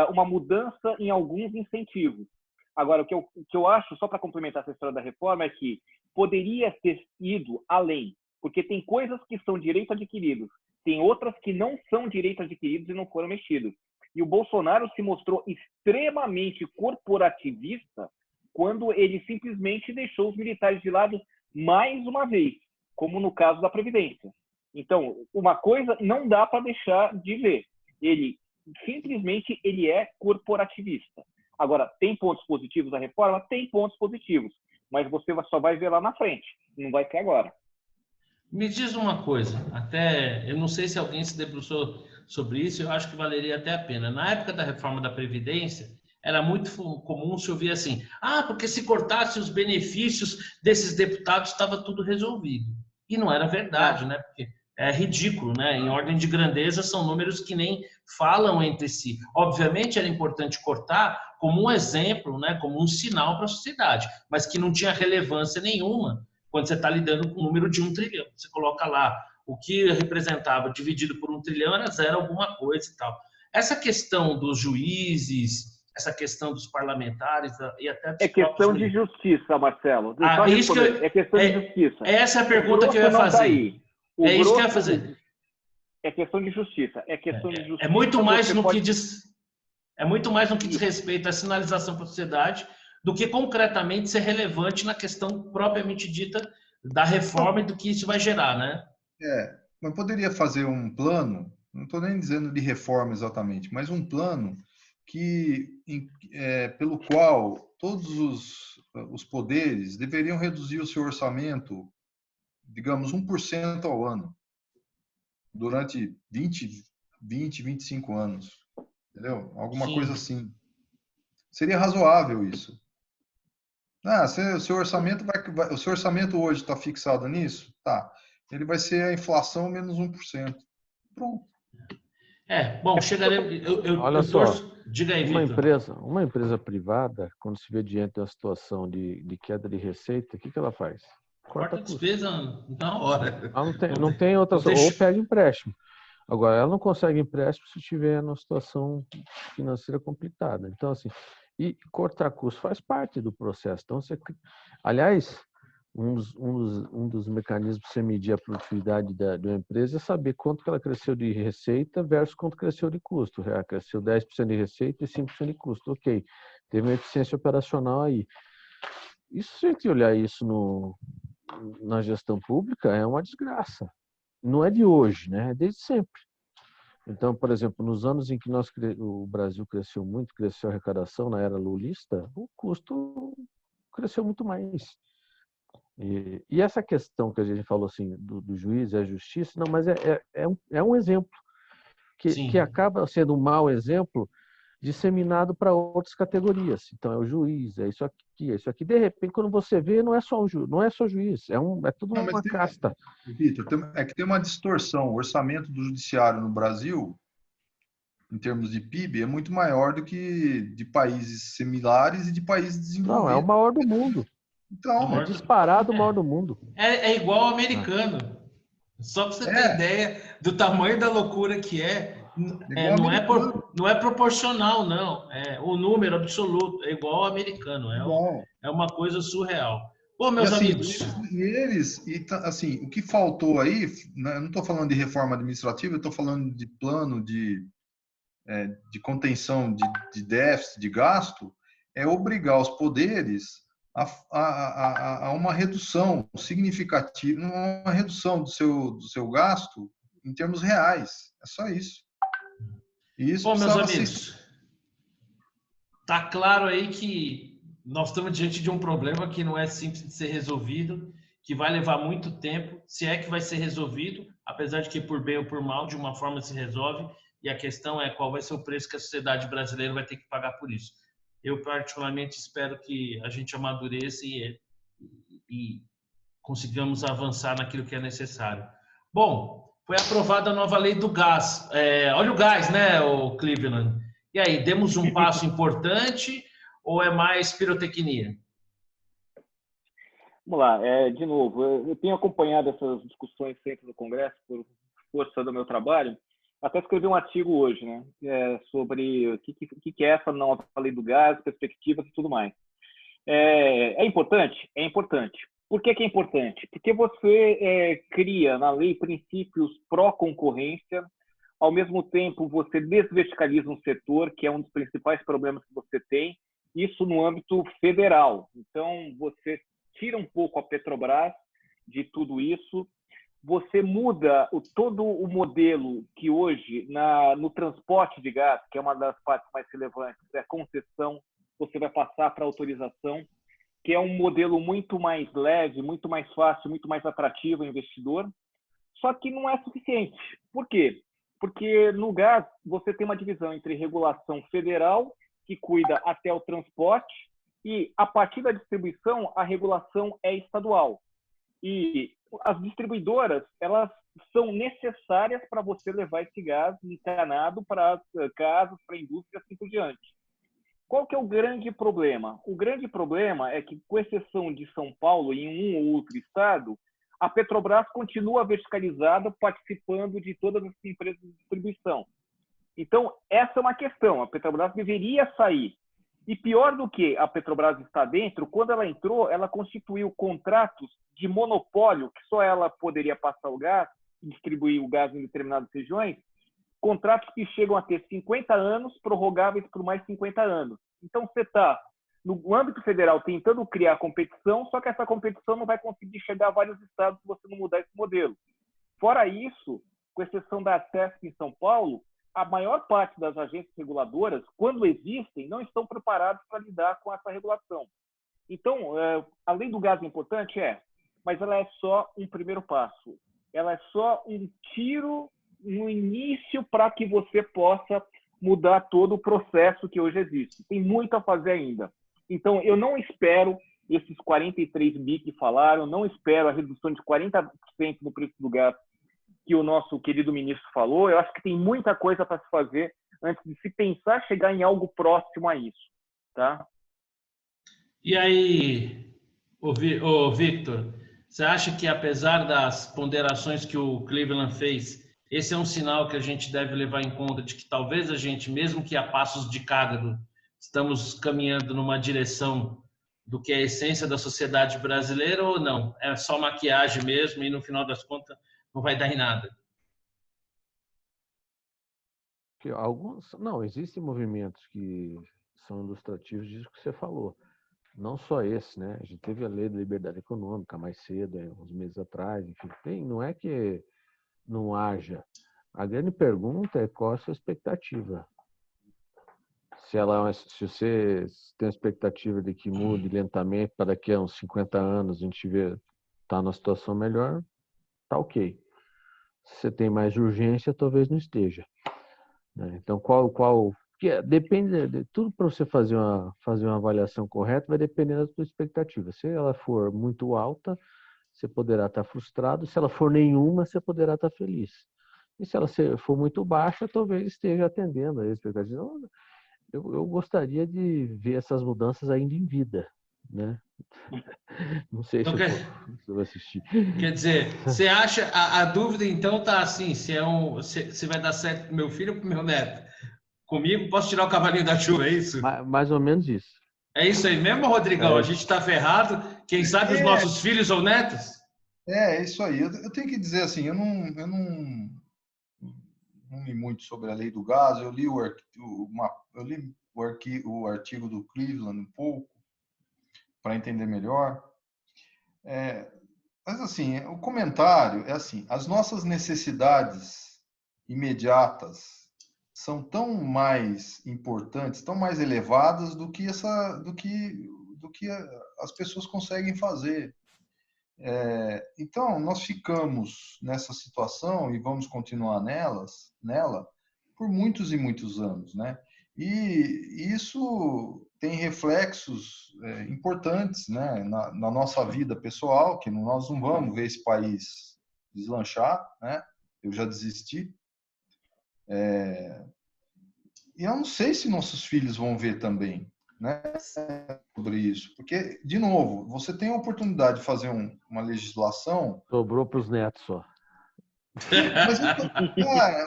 uma mudança em alguns incentivos. Agora, o que eu acho, só para complementar essa história da reforma, é que poderia ter ido além, porque tem coisas que são direitos adquiridos, tem outras que não são direitos adquiridos e não foram mexidos. E o Bolsonaro se mostrou extremamente corporativista quando ele simplesmente deixou os militares de lado mais uma vez, como no caso da Previdência. Então, uma coisa não dá para deixar de ver. Ele simplesmente é corporativista. Agora, tem pontos positivos da reforma? Tem pontos positivos, mas você só vai ver lá na frente, não vai ter agora. Me diz uma coisa, até eu não sei se alguém se debruçou sobre isso, eu acho que valeria até a pena. Na época da reforma da Previdência, era muito comum se ouvir assim, porque se cortasse os benefícios desses deputados, estava tudo resolvido. E não era verdade, né? Porque é ridículo, né? Em ordem de grandeza, são números que nem falam entre si. Obviamente, era importante cortar como um exemplo, né? Como um sinal para a sociedade, mas que não tinha relevância nenhuma quando você está lidando com o número de 1 trilhão. Você coloca lá o que representava dividido por 1 trilhão era zero alguma coisa e tal. Essa questão dos juízes, essa questão dos parlamentares e até dos questão de justiça, Marcelo. É questão de justiça. Essa é a pergunta que eu ia fazer. Tá aí. Isso que eu ia fazer. É questão de justiça. É muito mais no que diz respeito à sinalização para a sociedade do que concretamente ser relevante na questão propriamente dita da reforma e do que isso vai gerar, né? Mas poderia fazer um plano, não estou nem dizendo de reforma exatamente, mas um plano pelo qual todos os poderes deveriam reduzir o seu orçamento, digamos, 1% ao ano, durante 25 anos. Entendeu? Alguma coisa assim. Seria razoável isso. O seu orçamento o seu orçamento hoje está fixado nisso? Tá. Ele vai ser a inflação menos 1%. Pronto. Bom, chegaremos. Olha só. Diga aí, Uma Victor. empresa privada, quando se vê diante de uma situação de queda de receita, o que ela faz? Corta Corta a custo. despesa na hora. Ela Não não tem, tem não outras, tem... ou pega empréstimo. Agora, ela não consegue empréstimo se estiver numa situação financeira complicada. Então, assim, e cortar custo faz parte do processo. Então, aliás, um dos mecanismos para você medir a produtividade de uma empresa é saber quanto que ela cresceu de receita versus quanto cresceu de custo. Ela cresceu 10% de receita e 5% de custo. Ok, teve uma eficiência operacional aí. Isso, se a gente olhar isso na gestão pública, é uma desgraça. Não é de hoje, né? É desde sempre. Então, por exemplo, nos anos em que o Brasil cresceu muito, cresceu a arrecadação na era lulista, o custo cresceu muito mais. E essa questão que a gente falou assim do juiz e a justiça, não, mas é um exemplo que Sim. acaba sendo um mau exemplo disseminado para outras categorias. Então é o juiz, é isso aqui, é isso aqui. De repente, quando você vê, não é só não é só juiz, é tudo Não, mas uma casta. Vitor, é que tem uma distorção. O orçamento do judiciário no Brasil, em termos de PIB, é muito maior do que de países similares e de países Não, é o desenvolvidos. maior do mundo. É, É maior disparado o maior do mundo. é igual ao Ah, americano. Só para você ter É, ideia do tamanho da loucura que é igual americano. não é proporcional, não. É o número absoluto, é igual ao americano. Igual. É uma coisa surreal. Pô, E meus assim, amigos, assim, o que faltou aí, né, eu não estou falando de reforma administrativa, eu estou falando de plano de contenção de déficit, de gasto, é obrigar os poderes a uma redução significativa, uma redução do seu gasto em termos reais. É só isso. E isso pô, meus precisava ser. amigos, tá claro aí que nós estamos diante de um problema que não é simples de ser resolvido, que vai levar muito tempo, se é que vai ser resolvido, apesar de que por bem ou por mal, de uma forma se resolve, e a questão é qual vai ser o preço que a sociedade brasileira vai ter que pagar por isso. Eu particularmente espero que a gente amadureça e consigamos avançar naquilo que é necessário. Bom, foi aprovada a nova lei do gás. Olha o gás, né, o Cleveland? E aí, demos um passo importante ou é mais pirotecnia? Vamos lá, de novo, eu tenho acompanhado essas discussões sempre no Congresso por força do meu trabalho. Até escrevi um artigo hoje, né, sobre o que é essa nova lei do gás, perspectivas e tudo mais. É importante? É importante. Por que é importante? Porque você cria na lei princípios pró-concorrência, ao mesmo tempo você desverticaliza um setor, que é um dos principais problemas que você tem, isso no âmbito federal. Então, você tira um pouco a Petrobras de tudo isso, você muda todo o modelo que hoje, no transporte de gás, que é uma das partes mais relevantes, é a concessão, você vai passar para autorização, que é um modelo muito mais leve, muito mais fácil, muito mais atrativo ao investidor, só que não é suficiente. Por quê? Porque no gás você tem uma divisão entre regulação federal, que cuida até o transporte, e a partir da distribuição, a regulação é estadual. E as distribuidoras, elas são necessárias para você levar esse gás encanado para casas, para a indústria e assim por diante. Qual que é o grande problema? O grande problema é que, com exceção de São Paulo e em um ou outro estado, a Petrobras continua verticalizada, participando de todas as empresas de distribuição. Então, essa é uma questão. A Petrobras deveria sair. E pior do que a Petrobras está dentro, quando ela entrou, ela constituiu contratos de monopólio, que só ela poderia passar o gás e distribuir o gás em determinadas regiões, contratos que chegam a ter 50 anos, prorrogáveis por mais 50 anos. Então, você está, no âmbito federal, tentando criar competição, só que essa competição não vai conseguir chegar a vários estados se você não mudar esse modelo. Fora isso, com exceção da ATESP em São Paulo, a maior parte das agências reguladoras, quando existem, não estão preparadas para lidar com essa regulação. Então, além do gás importante, mas ela é só um primeiro passo. Ela é só um tiro no início para que você possa mudar todo o processo que hoje existe. Tem muito a fazer ainda. Então, eu não espero esses 43 bi que falaram, não espero a redução de 40% no preço do gás que o nosso querido ministro falou. Eu acho que tem muita coisa para se fazer antes de se pensar chegar em algo próximo a isso, tá? E aí, ô Victor, você acha que apesar das ponderações que o Cleveland fez, esse é um sinal que a gente deve levar em conta de que talvez a gente, mesmo que a passos de cágado, estamos caminhando numa direção do que é a essência da sociedade brasileira ou não? É só maquiagem mesmo e no final das contas não vai dar em nada? Não, existem movimentos que são ilustrativos disso que você falou. Não só esse, né? A gente teve a lei da liberdade econômica mais cedo, uns meses atrás, enfim, não é que não haja. A grande pergunta é qual a sua expectativa. Se você tem a expectativa de que mude lentamente para daqui a uns 50 anos a gente tá numa situação melhor, tá ok. Se você tem mais urgência, talvez não esteja. Então, depende de tudo. Para você fazer uma avaliação correta, vai depender da sua expectativa. Se ela for muito alta, você poderá estar frustrado. Se ela for nenhuma, você poderá estar feliz. E se ela for muito baixa, talvez esteja atendendo a expectativa. Eu gostaria de ver essas mudanças ainda em vida, né? Não sei Então, se eu vou assistir. quer dizer, você acha, a dúvida então tá assim, se vai dar certo pro meu filho ou pro meu neto? Comigo, posso tirar o cavalinho da chuva, é isso? Mais ou menos isso. É isso aí mesmo, Rodrigão? A gente está ferrado. Quem sabe os nossos filhos ou netos? É isso aí. Eu tenho que dizer assim, eu não li muito sobre a lei do gás. Eu li o artigo do Cleveland um pouco para entender melhor. Mas assim, o comentário é assim: as nossas necessidades imediatas são tão mais importantes, tão mais elevadas do que as pessoas conseguem fazer. Então, nós ficamos nessa situação e vamos continuar nela por muitos e muitos anos, né? E isso tem reflexos importantes, né, na nossa vida pessoal, que nós não vamos ver esse país deslanchar, né? Eu já desisti. E eu não sei se nossos filhos vão ver também, né, sobre isso. Porque, de novo, você tem a oportunidade de fazer uma legislação. Sobrou para os netos só.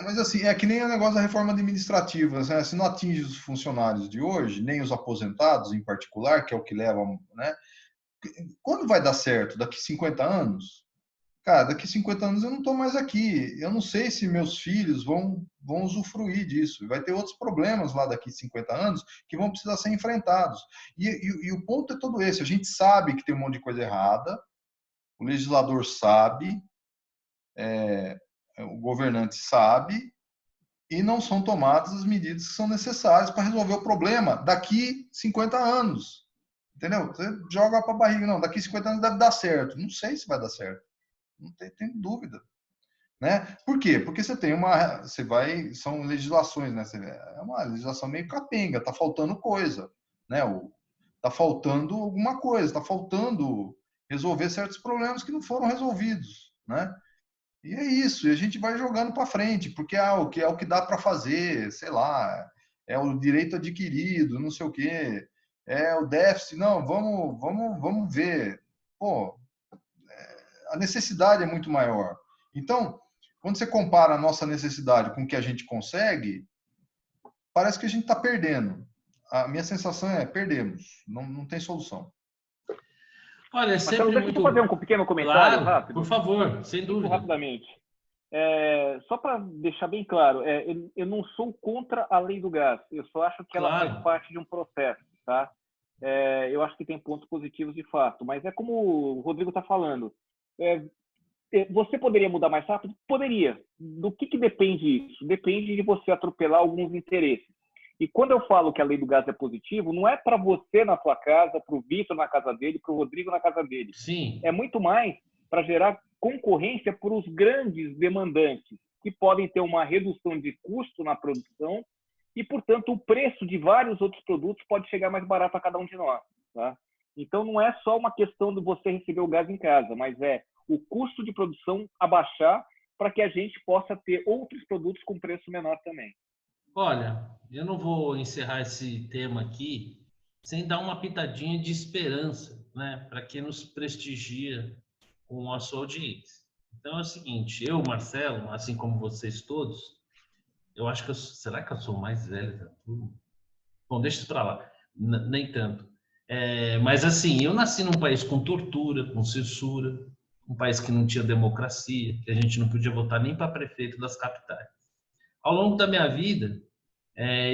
Mas assim, é que nem o negócio da reforma administrativa, né? Se não atinge os funcionários de hoje, nem os aposentados em particular, que é o que leva, né? Quando vai dar certo? Daqui 50 anos? Cara, daqui 50 anos eu não estou mais aqui. Eu não sei se meus filhos vão usufruir disso. Vai ter outros problemas lá daqui 50 anos que vão precisar ser enfrentados. E o ponto é todo esse. A gente sabe que tem um monte de coisa errada, o legislador sabe, o governante sabe, e não são tomadas as medidas que são necessárias para resolver o problema daqui 50 anos. Entendeu? Você joga para a barriga. Não, daqui 50 anos deve dar certo. Não sei se vai dar certo. Não tem dúvida. Né? Por quê? Porque são legislações, né? É uma legislação meio capenga, tá faltando coisa, né? Tá faltando alguma coisa, tá faltando resolver certos problemas que não foram resolvidos, né? E é isso, e a gente vai jogando para frente, porque é o que dá para fazer, sei lá, é o direito adquirido, não sei o quê, é o déficit, não, vamos ver. Pô, a necessidade é muito maior. Então, quando você compara a nossa necessidade com o que a gente consegue, parece que a gente está perdendo. A minha sensação é perdemos, não tem solução. Olha, é sempre Marcelo, muito... deixa eu fazer um pequeno comentário rápido. Por favor, sem dúvida. Rapidamente. Só para deixar bem claro, eu não sou contra a lei do gás. Eu só acho que ela faz parte de um processo, tá? Eu acho que tem pontos positivos de fato, mas é como o Rodrigo está falando. Você poderia mudar mais rápido? Poderia. Do que depende isso? Depende de você atropelar alguns interesses. E quando eu falo que a lei do gás é positivo, não é para você na sua casa, para o Vitor na casa dele, para o Rodrigo na casa dele. Sim. É muito mais para gerar concorrência para os grandes demandantes, que podem ter uma redução de custo na produção e, portanto, o preço de vários outros produtos pode chegar mais barato a cada um de nós. Tá? Então, não é só uma questão de você receber o gás em casa, mas é o custo de produção abaixar para que a gente possa ter outros produtos com preço menor também. Olha, eu não vou encerrar esse tema aqui sem dar uma pitadinha de esperança, né, para quem nos prestigia com a sua audiência. Então é o seguinte, eu, Marcelo, assim como vocês todos, eu acho que será que eu sou o mais velho da turma? Bom, deixa isso para lá, nem tanto. Mas assim, eu nasci num país com tortura, com censura, um país que não tinha democracia, que a gente não podia votar nem para prefeito das capitais. Ao longo da minha vida,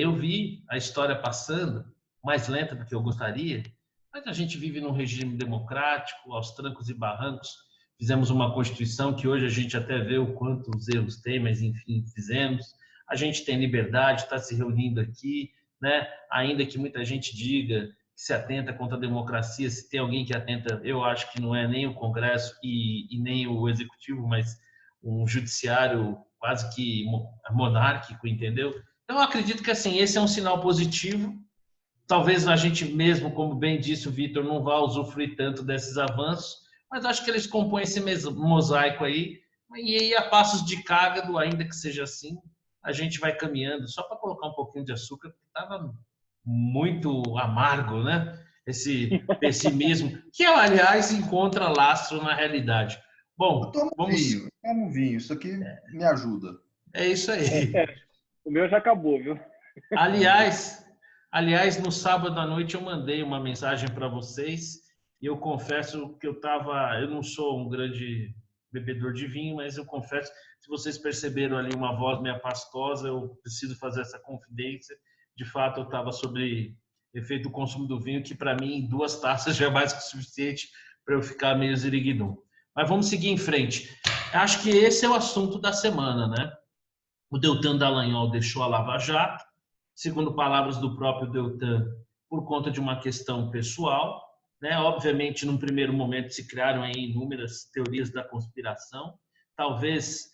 eu vi a história passando, mais lenta do que eu gostaria, mas a gente vive num regime democrático, aos trancos e barrancos. Fizemos uma Constituição que hoje a gente até vê o quanto os erros tem, mas enfim, fizemos. A gente tem liberdade, está se reunindo aqui, né? Ainda que muita gente diga que se atenta contra a democracia, se tem alguém que atenta, eu acho que não é nem o Congresso e nem o Executivo, mas um judiciário quase que monárquico, entendeu? Então, eu acredito que assim, esse é um sinal positivo. Talvez a gente mesmo, como bem disse o Vitor, não vá usufruir tanto desses avanços, mas acho que eles compõem esse mosaico aí, e aí a passos de cágado, ainda que seja assim, a gente vai caminhando, só para colocar um pouquinho de açúcar, porque estava muito amargo, né? Esse pessimismo, que aliás encontra lastro na realidade. Bom, vamos. Eu tomo vinho, isso aqui me ajuda. É isso aí. O meu já acabou, viu? Aliás, aliás, no sábado à noite eu mandei uma mensagem para vocês e eu confesso que eu não sou um grande bebedor de vinho, mas eu confesso, se vocês perceberam ali uma voz meio pastosa, eu preciso fazer essa confidência. De fato, eu estava sobre efeito do consumo do vinho, que para mim 2 taças já é mais que o suficiente para eu ficar meio ziriguidum. Mas vamos seguir em frente. Acho que esse é o assunto da semana, né? O Deltan Dallagnol deixou a Lava Jato, segundo palavras do próprio Deltan, por conta de uma questão pessoal, né? Obviamente, num primeiro momento se criaram aí inúmeras teorias da conspiração. Talvez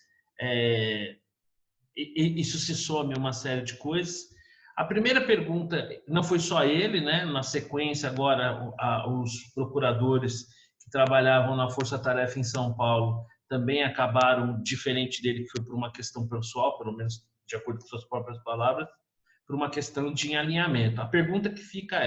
isso se some a uma série de coisas. A primeira pergunta, não foi só ele, né? Na sequência, agora, os procuradores que trabalhavam na Força Tarefa em São Paulo também acabaram, diferente dele, que foi por uma questão pessoal, pelo menos de acordo com suas próprias palavras, por uma questão de alinhamento. A pergunta que fica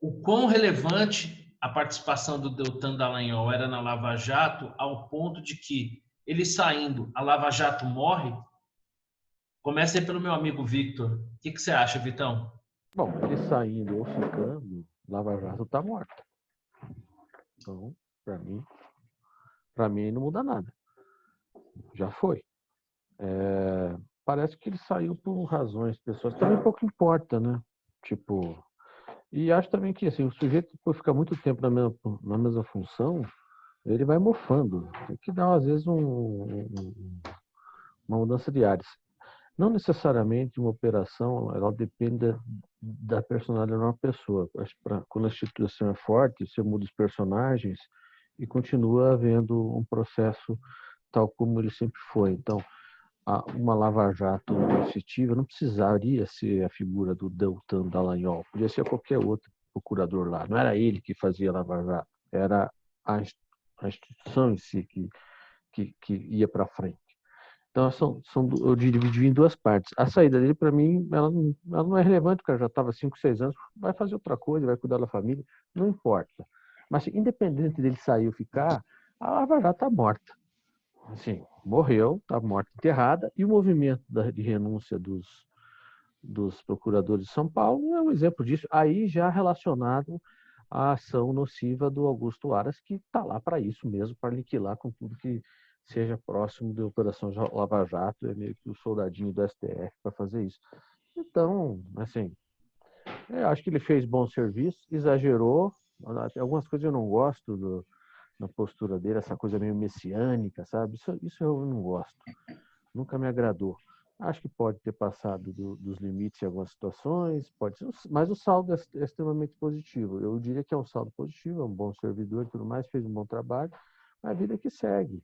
o quão relevante a participação do Deltan Dallagnol era na Lava Jato, ao ponto de que ele saindo, a Lava Jato morre? Começa aí pelo meu amigo Victor. O que você acha, Vitão? Bom, ele saindo ou ficando, Lava Jato está morta. Então, para mim não muda nada. Já foi. Parece que ele saiu por razões pessoais. Também pouco importa, né? Tipo, e acho também que assim, o sujeito, por ficar muito tempo na mesma função, ele vai mofando. Tem que dar, às vezes, uma mudança de ares. Não necessariamente uma operação, ela depende da personalidade de uma pessoa. Quando a instituição é forte, você muda os personagens e continua havendo um processo tal como ele sempre foi. Então, uma lava-jato efetiva não precisaria ser a figura do Deltan Dallagnol, podia ser qualquer outro procurador lá. Não era ele que fazia lava-jato, era a instituição em si que ia para frente. Então, eu dividi em 2 partes. A saída dele, para mim, ela não é relevante, porque ela já estava 5, 6 anos, vai fazer outra coisa, vai cuidar da família, não importa. Mas, independente dele sair ou ficar, a Lava Jato está morta. Assim, morreu, está morta, enterrada, e o movimento de renúncia dos procuradores de São Paulo é um exemplo disso, aí já relacionado à ação nociva do Augusto Aras, que está lá para isso mesmo, para aniquilar com tudo que seja próximo da Operação Lava Jato, é meio que o soldadinho do STF para fazer isso. Então, assim, eu acho que ele fez bom serviço, exagerou, algumas coisas eu não gosto na postura dele, essa coisa meio messiânica, sabe? Isso eu não gosto, nunca me agradou. Acho que pode ter passado dos limites em algumas situações, pode ser, mas o saldo é extremamente positivo. Eu diria que é um saldo positivo, é um bom servidor e tudo mais, fez um bom trabalho, mas a vida que segue.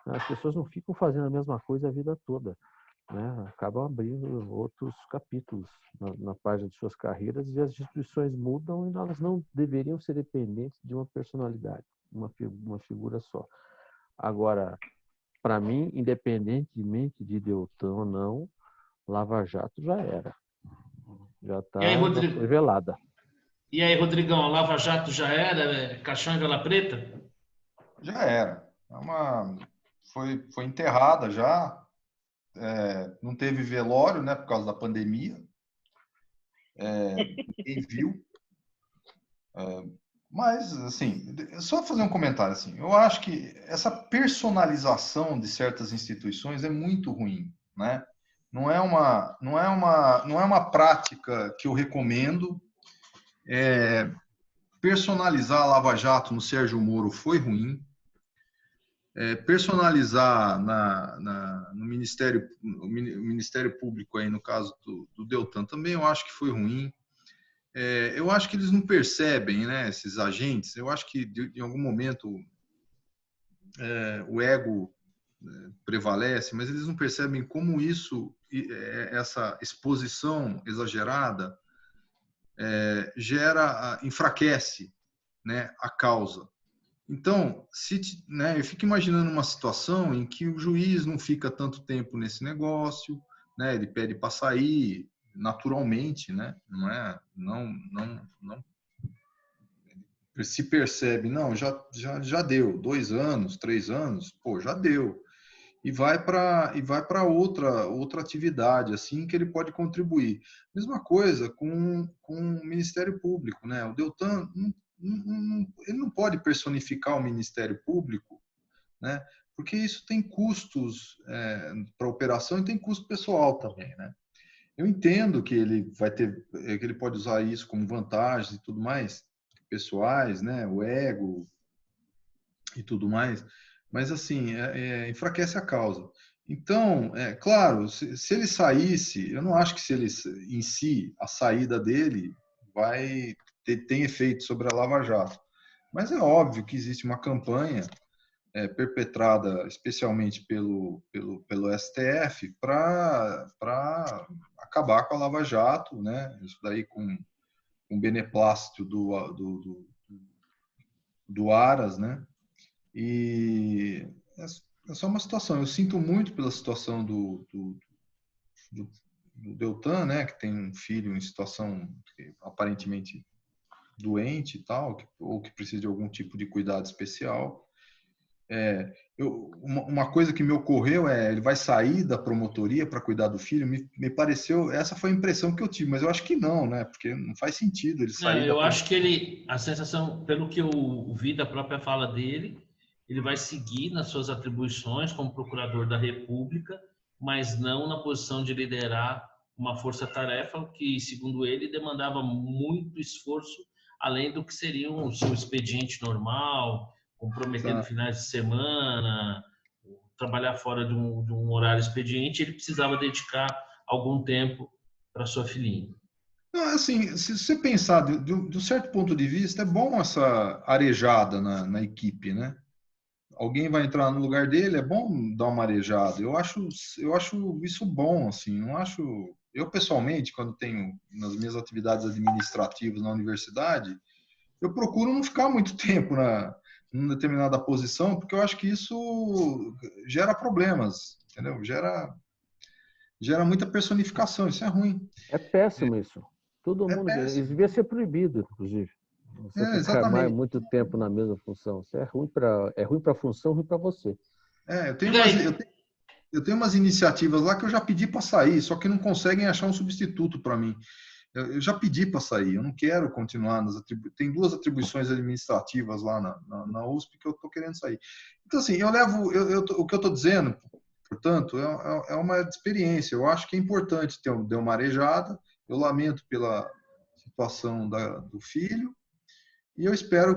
As pessoas não ficam fazendo a mesma coisa a vida toda, né? Acabam abrindo outros capítulos na página de suas carreiras e as instituições mudam e elas não deveriam ser dependentes de uma personalidade, uma figura só. Agora, para mim, independentemente de Deltan ou não, Lava Jato já era. Já E aí, foi velada. E aí, Rodrigão, a Lava Jato já era? Caixão e vela preta? Já era. Foi enterrada já. Não teve velório, né, por causa da pandemia. Ninguém viu. Mas, assim, só fazer um comentário, assim, eu acho que essa personalização de certas instituições é muito ruim, né? Não é uma prática que eu recomendo. Personalizar a Lava Jato no Sérgio Moro foi ruim. Personalizar no Ministério Público, aí, no caso do Deltan, também eu acho que foi ruim. Eu acho que eles não percebem, né, esses agentes. Eu acho que, em algum momento, o ego prevalece, mas eles não percebem como essa exposição exagerada, enfraquece, né, a causa. Então, né, eu fico imaginando uma situação em que o juiz não fica tanto tempo nesse negócio, né, ele pede para sair naturalmente, né, não se percebe, não, já deu 2 anos, 3 anos, pô, já deu. E vai para outra atividade, assim, que ele pode contribuir. Mesma coisa com o Ministério Público, né? O Deltan, ele não pode personificar o Ministério Público, né? Porque isso tem custos para a operação e tem custo pessoal também, né? Eu entendo que que ele pode usar isso como vantagem e tudo mais, pessoais, né? O ego e tudo mais, mas assim, enfraquece a causa. Então, claro, se ele saísse, eu não acho que se ele em si, a saída dele tem efeito sobre a Lava Jato. Mas é óbvio que existe uma campanha perpetrada especialmente pelo STF para acabar com a Lava Jato, né? Isso daí com beneplácito do Aras, né? E é só uma situação. Eu sinto muito pela situação do Deltan, né? Que tem um filho em situação aparentemente doente e tal, ou que precisa de algum tipo de cuidado especial. Uma coisa que me ocorreu ele vai sair da promotoria para cuidar do filho. Me pareceu, essa foi a impressão que eu tive, mas eu acho que não, né? Porque não faz sentido ele sair da Eu acho promotoria. que a sensação, pelo que eu vi da própria fala dele, ele vai seguir nas suas atribuições como procurador da República, mas não na posição de liderar uma força-tarefa que, segundo ele, demandava muito esforço, além do que seria o seu expediente normal, comprometendo finais de semana, trabalhar fora de um horário expediente. Ele precisava dedicar algum tempo para sua filhinha. Não, assim, se você pensar de um certo ponto de vista, é bom essa arejada na equipe, né? Alguém vai entrar no lugar dele, é bom dar uma arejada. Eu acho isso bom, assim. Não acho. Eu pessoalmente, quando tenho nas minhas atividades administrativas na universidade, eu procuro não ficar muito tempo numa determinada posição, porque eu acho que isso gera problemas, entendeu? Gera muita personificação. Isso é ruim. É péssimo isso. Todo É mundo. Isso péssimo. devia ser proibido, inclusive. Você ficar Exatamente. muito tempo na mesma função. Isso é ruim para a função, ruim para você. Eu tenho umas iniciativas lá que eu já pedi para sair, só que não conseguem achar um substituto para mim. Eu já pedi para sair, eu não quero continuar Tem 2 atribuições administrativas lá na USP que eu estou querendo sair. Então, assim, o que eu estou dizendo, portanto, é uma experiência. Eu acho que é importante ter uma arejada. Eu lamento pela situação do filho. E eu espero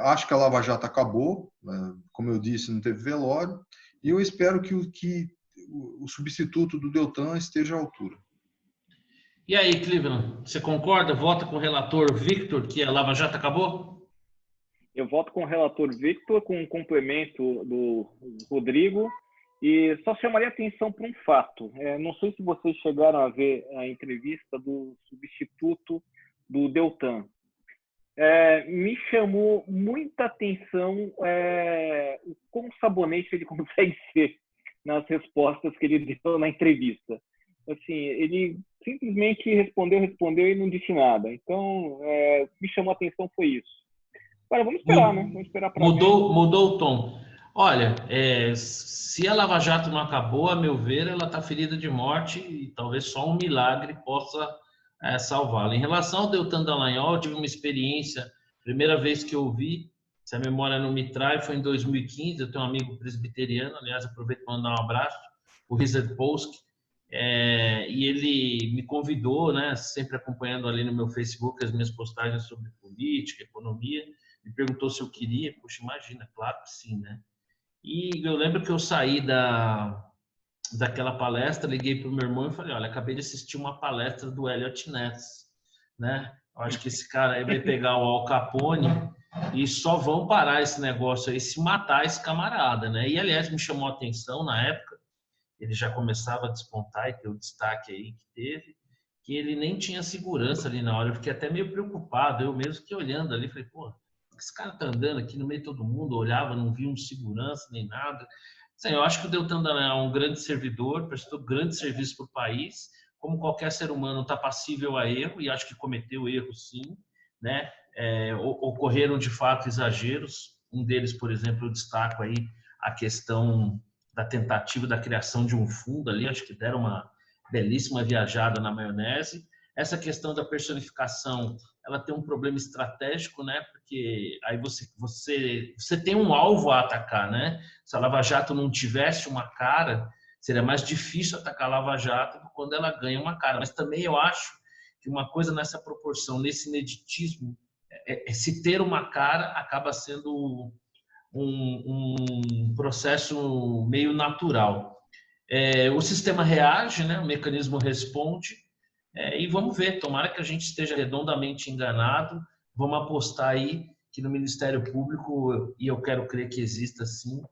acho que a Lava Jato acabou, né? Como eu disse, não teve velório, e eu espero que o substituto do Deltan esteja à altura. E aí, Cleveland, você concorda? Vota com o relator Victor que a Lava Jato acabou? Eu voto com o relator Victor, com um complemento do Rodrigo, e só chamaria atenção para um fato. Não sei se vocês chegaram a ver a entrevista do substituto do Deltan. me chamou muita atenção o quão sabonete ele consegue ser nas respostas que ele deu na entrevista. Assim, ele simplesmente respondeu e não disse nada. Então, me chamou a atenção foi isso. Agora, vamos esperar, né? Vamos esperar para mudou o tom. Olha, se a Lava Jato não acabou, a meu ver, ela está ferida de morte e talvez só um milagre possa salvá-la. Em relação ao Deltan Dallagnol, eu tive uma experiência, primeira vez que eu vi, se a memória não me trai, foi em 2015. Eu tenho um amigo presbiteriano, aliás, aproveito para mandar um abraço, o Richard Polsky, e ele me convidou, né, sempre acompanhando ali no meu Facebook as minhas postagens sobre política, economia, me perguntou se eu queria. Poxa, imagina, claro que sim, né? E eu lembro que eu saí daquela palestra, liguei para o meu irmão e falei, olha, acabei de assistir uma palestra do Elliot Ness, né? Eu acho que esse cara aí vai pegar o Al Capone e só vão parar esse negócio aí se matar esse camarada, né? E, aliás, me chamou a atenção na época, ele já começava a despontar e ter o destaque aí que teve, que ele nem tinha segurança ali na hora. Eu fiquei até meio preocupado, eu mesmo que olhando ali, falei, pô, esse cara tá andando aqui no meio de todo mundo, olhava, não via um segurança nem nada. Assim, eu acho que o Deltan Dallagnol é um grande servidor, prestou grande serviço para o país, como qualquer ser humano está passível a erro, e acho que cometeu erro sim, né? Ocorreram de fato exageros, um deles, por exemplo, eu destaco aí a questão da tentativa da criação de um fundo ali, acho que deram uma belíssima viajada na maionese. Essa questão da personificação, ela tem um problema estratégico, né? Porque aí você tem um alvo a atacar, né? Se a Lava Jato não tivesse uma cara, seria mais difícil atacar a Lava Jato quando ela ganha uma cara. Mas também eu acho que uma coisa nessa proporção, nesse ineditismo, se ter uma cara acaba sendo um processo meio natural. O sistema reage, né? O mecanismo responde, e vamos ver, tomara que a gente esteja redondamente enganado. Vamos apostar aí que no Ministério Público, e eu quero crer que exista sim,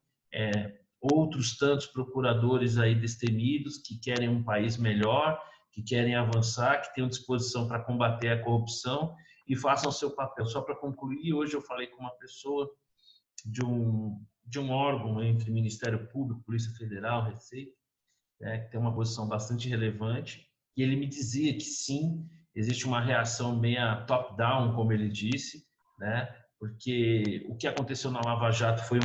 outros tantos procuradores aí destemidos que querem um país melhor, que querem avançar, que tenham disposição para combater a corrupção e façam o seu papel. Só para concluir, hoje eu falei com uma pessoa de um órgão entre Ministério Público, Polícia Federal, Receita, que tem uma posição bastante relevante, e ele me dizia que sim, existe uma reação meia top-down, como ele disse, né? Porque o que aconteceu na Lava Jato foi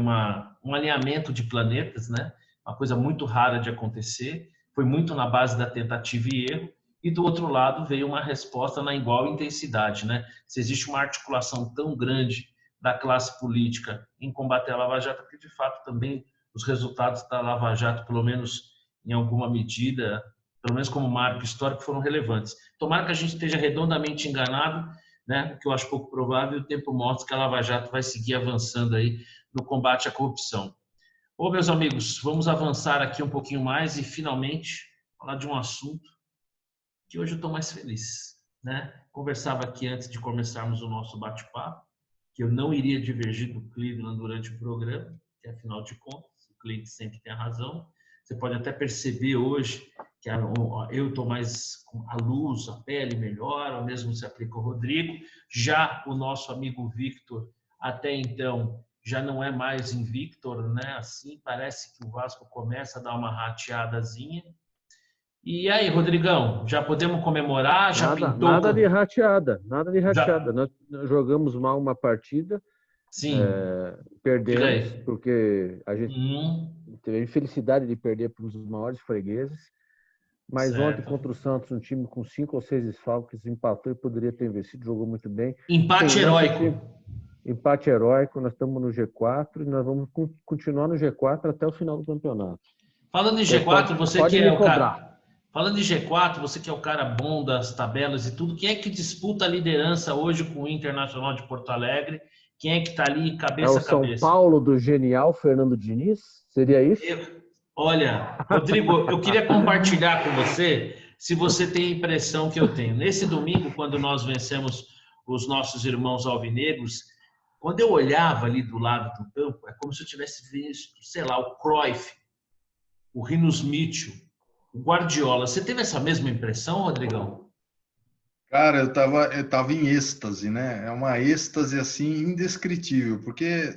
um alinhamento de planetas, né? Uma coisa muito rara de acontecer, foi muito na base da tentativa e erro, e do outro lado veio uma resposta na igual intensidade, né? Se existe uma articulação tão grande da classe política em combater a Lava Jato, porque de fato também os resultados da Lava Jato, pelo menos em alguma medida, pelo menos como marco histórico, foram relevantes. Tomara que a gente esteja redondamente enganado, né? O que eu acho pouco provável, o tempo mostra que a Lava Jato vai seguir avançando aí no combate à corrupção. Ô, meus amigos, vamos avançar aqui um pouquinho mais e finalmente falar de um assunto que hoje eu estou mais feliz, né? Conversava aqui antes de começarmos o nosso bate-papo, que eu não iria divergir do Cleveland durante o programa, que afinal de contas, o cliente sempre tem a razão. Você pode até perceber hoje que eu estou mais com a luz, a pele melhor, o mesmo se aplica ao Rodrigo. Já o nosso amigo Victor, até então, já não é mais invictor, né? Assim, parece que o Vasco começa a dar uma rateadazinha. E aí, Rodrigão, já podemos comemorar? Já pintou? Nada de rateada, nada de rateada. Nós jogamos mal uma partida, sim, perdemos, porque a gente teve a infelicidade de perder para um dos maiores fregueses, mas certo. Ontem contra o Santos, um time com 5 ou 6 desfalques, empatou e poderia ter vencido, jogou muito bem. Empate heróico. Empate heróico, nós estamos no G4 e nós vamos continuar no G4 até o final do campeonato. Falando em G4, você que é o cara... Falando em G4, você que é o cara bom das tabelas e tudo, quem é que disputa a liderança hoje com o Internacional de Porto Alegre? Quem é que está ali cabeça a cabeça? É o São Paulo do genial Fernando Diniz? Seria isso? Olha, Rodrigo, eu queria compartilhar com você, se você tem a impressão que eu tenho. Nesse domingo, quando nós vencemos os nossos irmãos alvinegros, quando eu olhava ali do lado do campo, é como se eu tivesse visto, sei lá, o Cruyff, o Rinus Mitchell, o Guardiola. Você teve essa mesma impressão, Rodrigão? Cara, eu tava em êxtase, né? É uma êxtase assim indescritível, porque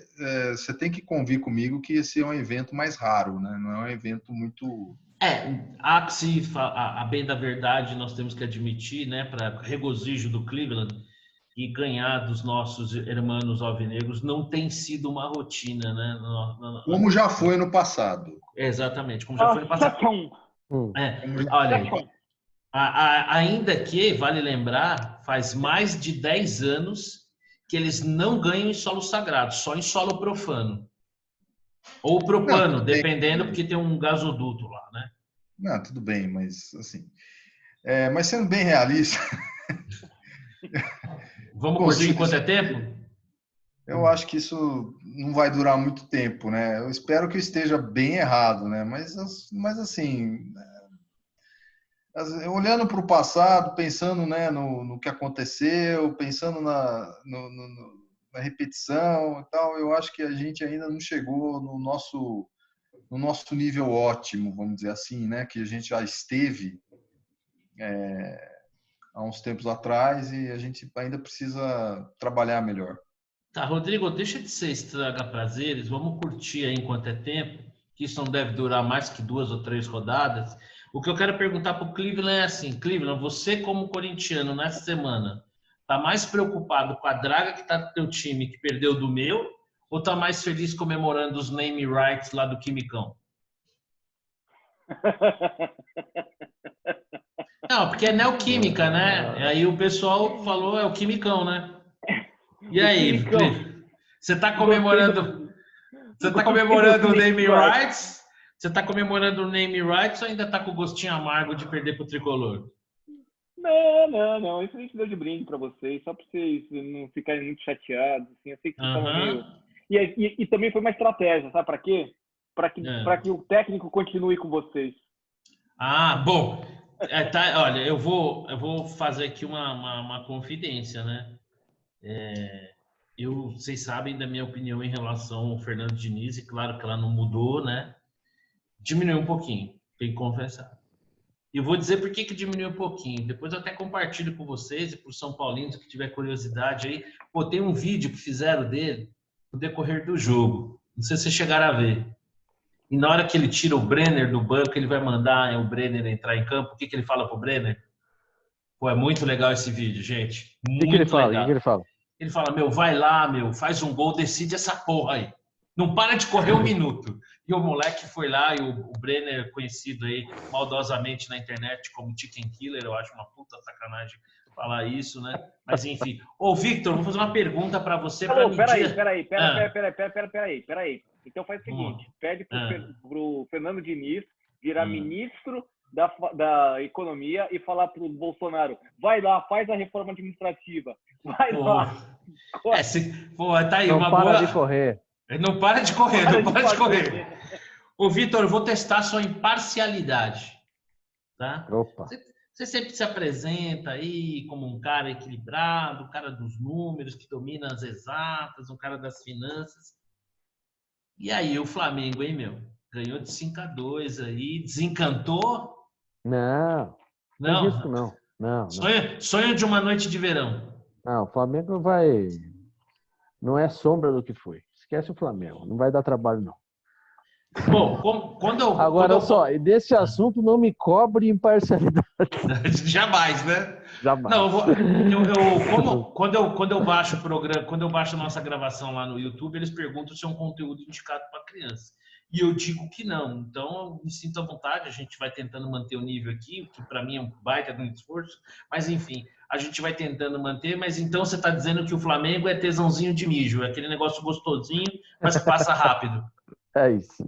você tem que convir comigo que esse é um evento mais raro, né? Não é um evento muito. Há que a bem da verdade, nós temos que admitir, né, para regozijo do Cleveland e ganhar dos nossos irmãos alvinegros, não tem sido uma rotina, né? Como já foi no passado. Exatamente, como já foi no passado. Como já Olha foi. aí, ainda que, vale lembrar, faz mais de 10 anos que eles não ganham em solo sagrado, só em solo profano. Ou Não, propano, tudo bem. dependendo, porque tem um gasoduto lá, né? Não, tudo bem, mas assim. Mas sendo bem realista, Vamos curtir consigo enquanto é dizer, tempo? eu acho que isso não vai durar muito tempo, né? Eu espero que eu esteja bem errado, né? Mas assim, olhando para o passado, pensando, né, no que aconteceu, pensando na repetição e tal, eu acho que a gente ainda não chegou no nosso nível ótimo, vamos dizer assim, né? Que a gente já esteve há uns tempos atrás e a gente ainda precisa trabalhar melhor. Tá, Rodrigo, deixa de ser estraga prazeres, vamos curtir aí enquanto é tempo, que isso não deve durar mais que 2 ou 3 rodadas. O que eu quero perguntar para o Cleveland é assim, Cleveland, você como corintiano nessa semana, tá mais preocupado com a draga que tá do teu time que perdeu do meu, ou tá mais feliz comemorando os name rights lá do Quimicão? Não, porque é neoquímica, né? E aí o pessoal falou, é o Quimicão, né? E O aí, Quimicão. você tá Gostei comemorando, você tá gostei dos comemorando o name name rights. rights? Você tá comemorando o name rights ou ainda tá com o gostinho amargo de perder pro tricolor? Não. Isso a gente deu de brinde para vocês, só para vocês não ficarem muito chateados. Assim. Eu sei que vocês estavam meio. Aham. E também foi uma estratégia, sabe para quê? Para É. que o técnico continue com vocês. Ah, bom. Tá, olha, eu vou fazer aqui uma confidência, né? Vocês sabem da minha opinião em relação ao Fernando Diniz, e claro que ela não mudou, né? Diminuiu um pouquinho, tem que confessar. E eu vou dizer por que diminuiu um pouquinho. Depois eu até compartilho com vocês e para os São Paulinos que tiver curiosidade aí. Pô, tem um vídeo que fizeram dele no decorrer do jogo. Não sei se vocês chegaram a ver. E na hora que ele tira o Brenner do banco, ele vai mandar o Brenner entrar em campo. O que ele fala pro Brenner? Pô, é muito legal esse vídeo, gente. O que ele Muito fala? O que legal. ele fala? Ele fala, meu, vai lá, meu, faz um gol, decide essa porra aí. Não para de correr um minuto. E o moleque foi lá, e o Brenner, conhecido aí maldosamente na internet como Chicken Killer, eu acho uma puta sacanagem falar isso, né? Mas enfim. Ô, Victor, vou fazer uma pergunta para você. Peraí. Então faz o seguinte, pede pro Fernando Diniz virar ministro da economia e falar pro Bolsonaro, vai lá, faz a reforma administrativa, vai lá. Tá aí, Não uma para boa... de correr. Não para de correr, não para de correr. Ô, Vitor, eu vou testar sua imparcialidade, tá? Opa. Você sempre se apresenta aí como um cara equilibrado, um cara dos números, que domina as exatas, um cara das finanças. E aí, o Flamengo, hein, meu? Ganhou de 5-2 aí, desencantou? Não, tem Não. risco não. Não. Sonho de uma noite de verão. Não, o Flamengo vai... Não é sombra do que foi. Esquece o Flamengo. Não vai dar trabalho, não. Bom, Agora só, e desse assunto não me cobre imparcialidade. Jamais, né? Jamais. Não, quando eu baixo o programa, quando eu baixo a nossa gravação lá no YouTube, eles perguntam se é um conteúdo indicado para criança. E eu digo que não. Então, eu me sinto à vontade, a gente vai tentando manter o nível aqui, o que para mim é um baita de um esforço, mas enfim, a gente vai tentando manter, mas então você está dizendo que o Flamengo é tesãozinho de mijo, é aquele negócio gostosinho, mas que passa rápido. É isso.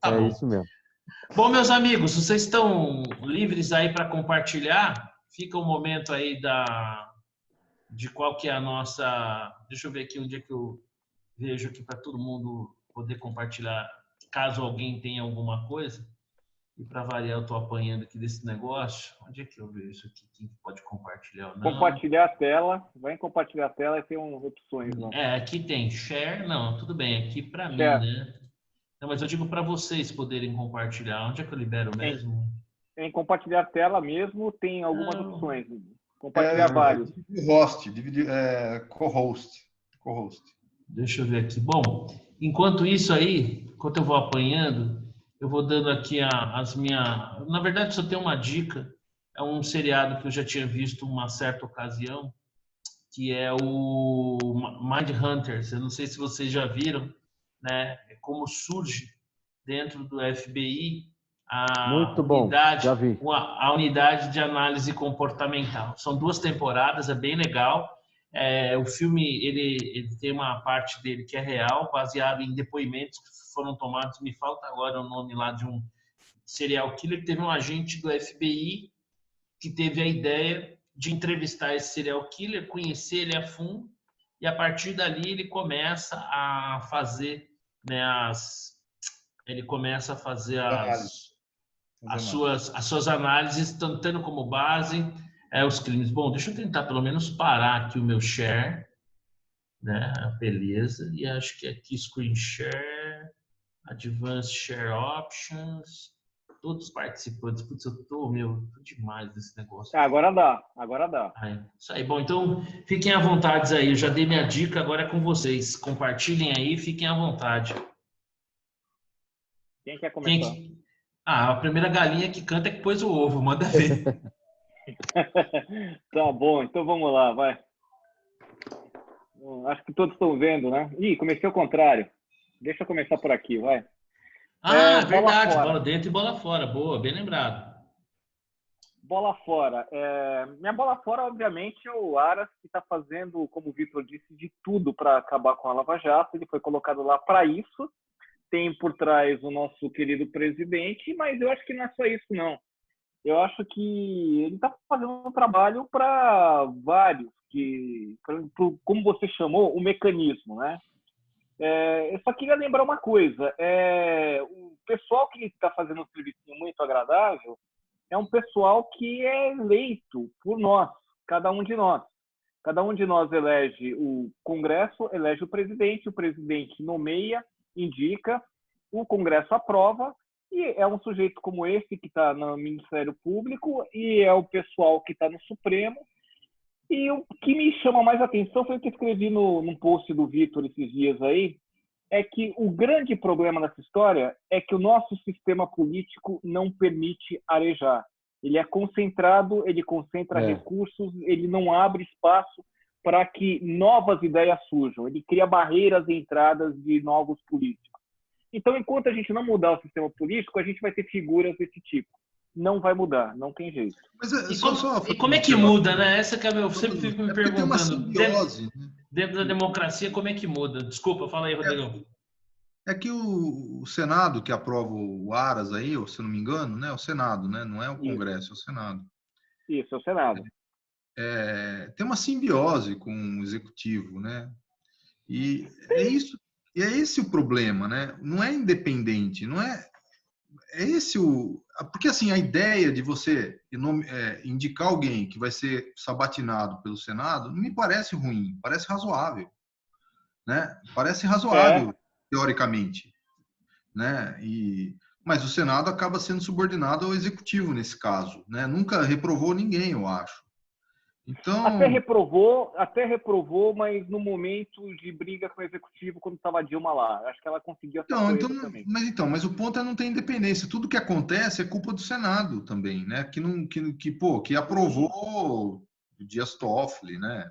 Tá bom. Isso mesmo. Bom, meus amigos, vocês estão livres aí para compartilhar? Fica um momento aí de qual que é a nossa... Deixa eu ver aqui onde é que eu vejo aqui para todo mundo poder compartilhar, caso alguém tenha alguma coisa. E para variar, eu estou apanhando aqui desse negócio. Onde é que eu vejo aqui? Quem pode compartilhar ou não? Compartilhar a tela. Vai em compartilhar a tela e tem opções. Não? Aqui tem share. Não, tudo bem. Aqui para mim, né? Não, mas eu digo para vocês poderem compartilhar. Onde é que eu libero mesmo? Em compartilhar a tela mesmo tem algumas opções. Compartilhar vários. Co-host. Deixa eu ver aqui. Bom, enquanto isso aí, enquanto eu vou apanhando, eu vou dando aqui as minhas... Na verdade, só tem uma dica. É um seriado que eu já tinha visto uma certa ocasião, que é o Mindhunters. Eu não sei se vocês já viram, né? Como surge dentro do FBI Muito bom, já vi. a unidade de análise comportamental. São 2 temporadas, é bem legal. O filme ele tem uma parte dele que é real, baseado em depoimentos que foram tomados. Me falta agora o nome lá de um serial killer. Teve um agente do FBI que teve a ideia de entrevistar esse serial killer, conhecer ele a fundo, e a partir dali ele começa a fazer, né, as suas análises, tendo como base os crimes. Bom, deixa eu tentar pelo menos parar aqui o meu share, né? Beleza. E acho que aqui screen share, advanced share options, todos os participantes. Putz, eu tô demais nesse negócio. Agora dá. Isso aí. Bom, então fiquem à vontade aí. Eu já dei minha dica, agora é com vocês. Compartilhem aí, fiquem à vontade. Quem quer começar? A primeira galinha que canta é que pôs o ovo, manda ver. Tá bom, então vamos lá, vai. Acho que todos estão vendo, né? Ih, comecei ao contrário. Deixa eu começar por aqui, vai. Verdade, bola dentro e bola fora. Boa, bem lembrado. Bola fora. Minha bola fora, obviamente, é o Aras, que está fazendo, como o Vitor disse, de tudo para acabar com a Lava Jato. Ele foi colocado lá para isso. Tem por trás o nosso querido presidente, mas eu acho que não é só isso, não. Eu acho que ele está fazendo um trabalho para vários, como você chamou, o mecanismo, né? Eu só queria lembrar uma coisa. O pessoal que está fazendo um serviço muito agradável é um pessoal que é eleito por nós, cada um de nós. Cada um de nós elege o Congresso, elege o presidente nomeia, indica, o Congresso aprova, e é um sujeito como esse que está no Ministério Público e é o pessoal que está no Supremo. E o que me chama mais atenção foi o que eu escrevi num post do Vitor esses dias aí, é que o grande problema dessa história é que o nosso sistema político não permite arejar. Ele é concentrado, ele concentra recursos, ele não abre espaço para que novas ideias surjam. Ele cria barreiras de entradas de novos políticos. Então, enquanto a gente não mudar o sistema político, a gente vai ter figuras desse tipo. Não vai mudar, não tem jeito. Mas, como é que muda, né? Essa que eu sempre fico me perguntando. Tem uma simbiose, dentro da democracia, como é que muda? Desculpa, fala aí, Rodrigo. É que o Senado que aprova o Aras aí, ou se eu não me engano, né? O Senado, né? Não é o Congresso, é o Senado. Isso, é o Senado. Tem uma simbiose com o Executivo, né? E é isso. E é esse o problema, né? Não é independente, não é... Porque, assim, a ideia de você indicar alguém que vai ser sabatinado pelo Senado não me parece ruim, parece razoável, né? Parece razoável, teoricamente, né? Mas o Senado acaba sendo subordinado ao Executivo nesse caso, né? Nunca reprovou ninguém, eu acho. Então... Até reprovou, mas no momento de briga com o Executivo, quando estava a Dilma lá. Acho que ela conseguiu essa coisa também. Mas o ponto é não ter independência. Tudo que acontece é culpa do Senado também, né? Que aprovou o Dias Toffoli, né?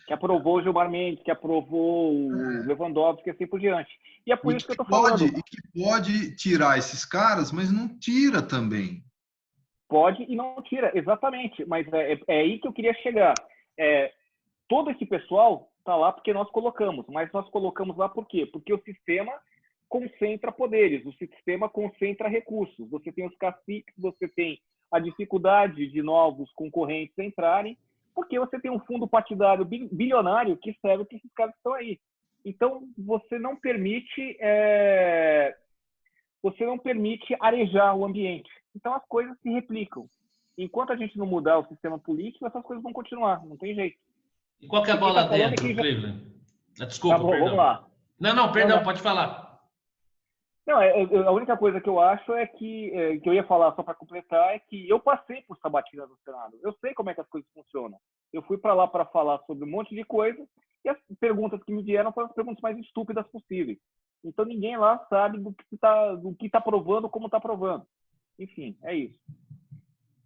Que aprovou o Gilmar Mendes, que aprovou o Lewandowski, assim por diante. E é por isso que eu estou falando. E que pode tirar esses caras, mas não tira também. Pode e não tira, exatamente. Mas é aí que eu queria chegar. Todo esse pessoal está lá porque nós colocamos. Mas nós colocamos lá por quê? Porque o sistema concentra poderes, o sistema concentra recursos. Você tem os caciques, você tem a dificuldade de novos concorrentes entrarem, porque você tem um fundo partidário bilionário que serve para esses caras que estão aí. Então, você não permite arejar o ambiente. Então, as coisas se replicam. Enquanto a gente não mudar o sistema político, essas coisas vão continuar. Não tem jeito. E qual que é a bola dentro, Cleveland? Desculpa, tá bom, perdão. Vamos lá. Não, perdão, pode falar. Não, a única coisa que eu acho é que eu ia falar só para completar é que eu passei por sabatina no Senado. Eu sei como é que as coisas funcionam. Eu fui para lá para falar sobre um monte de coisa e as perguntas que me vieram foram as perguntas mais estúpidas possíveis. Então ninguém lá sabe do que tá provando, como está provando. Enfim, é isso.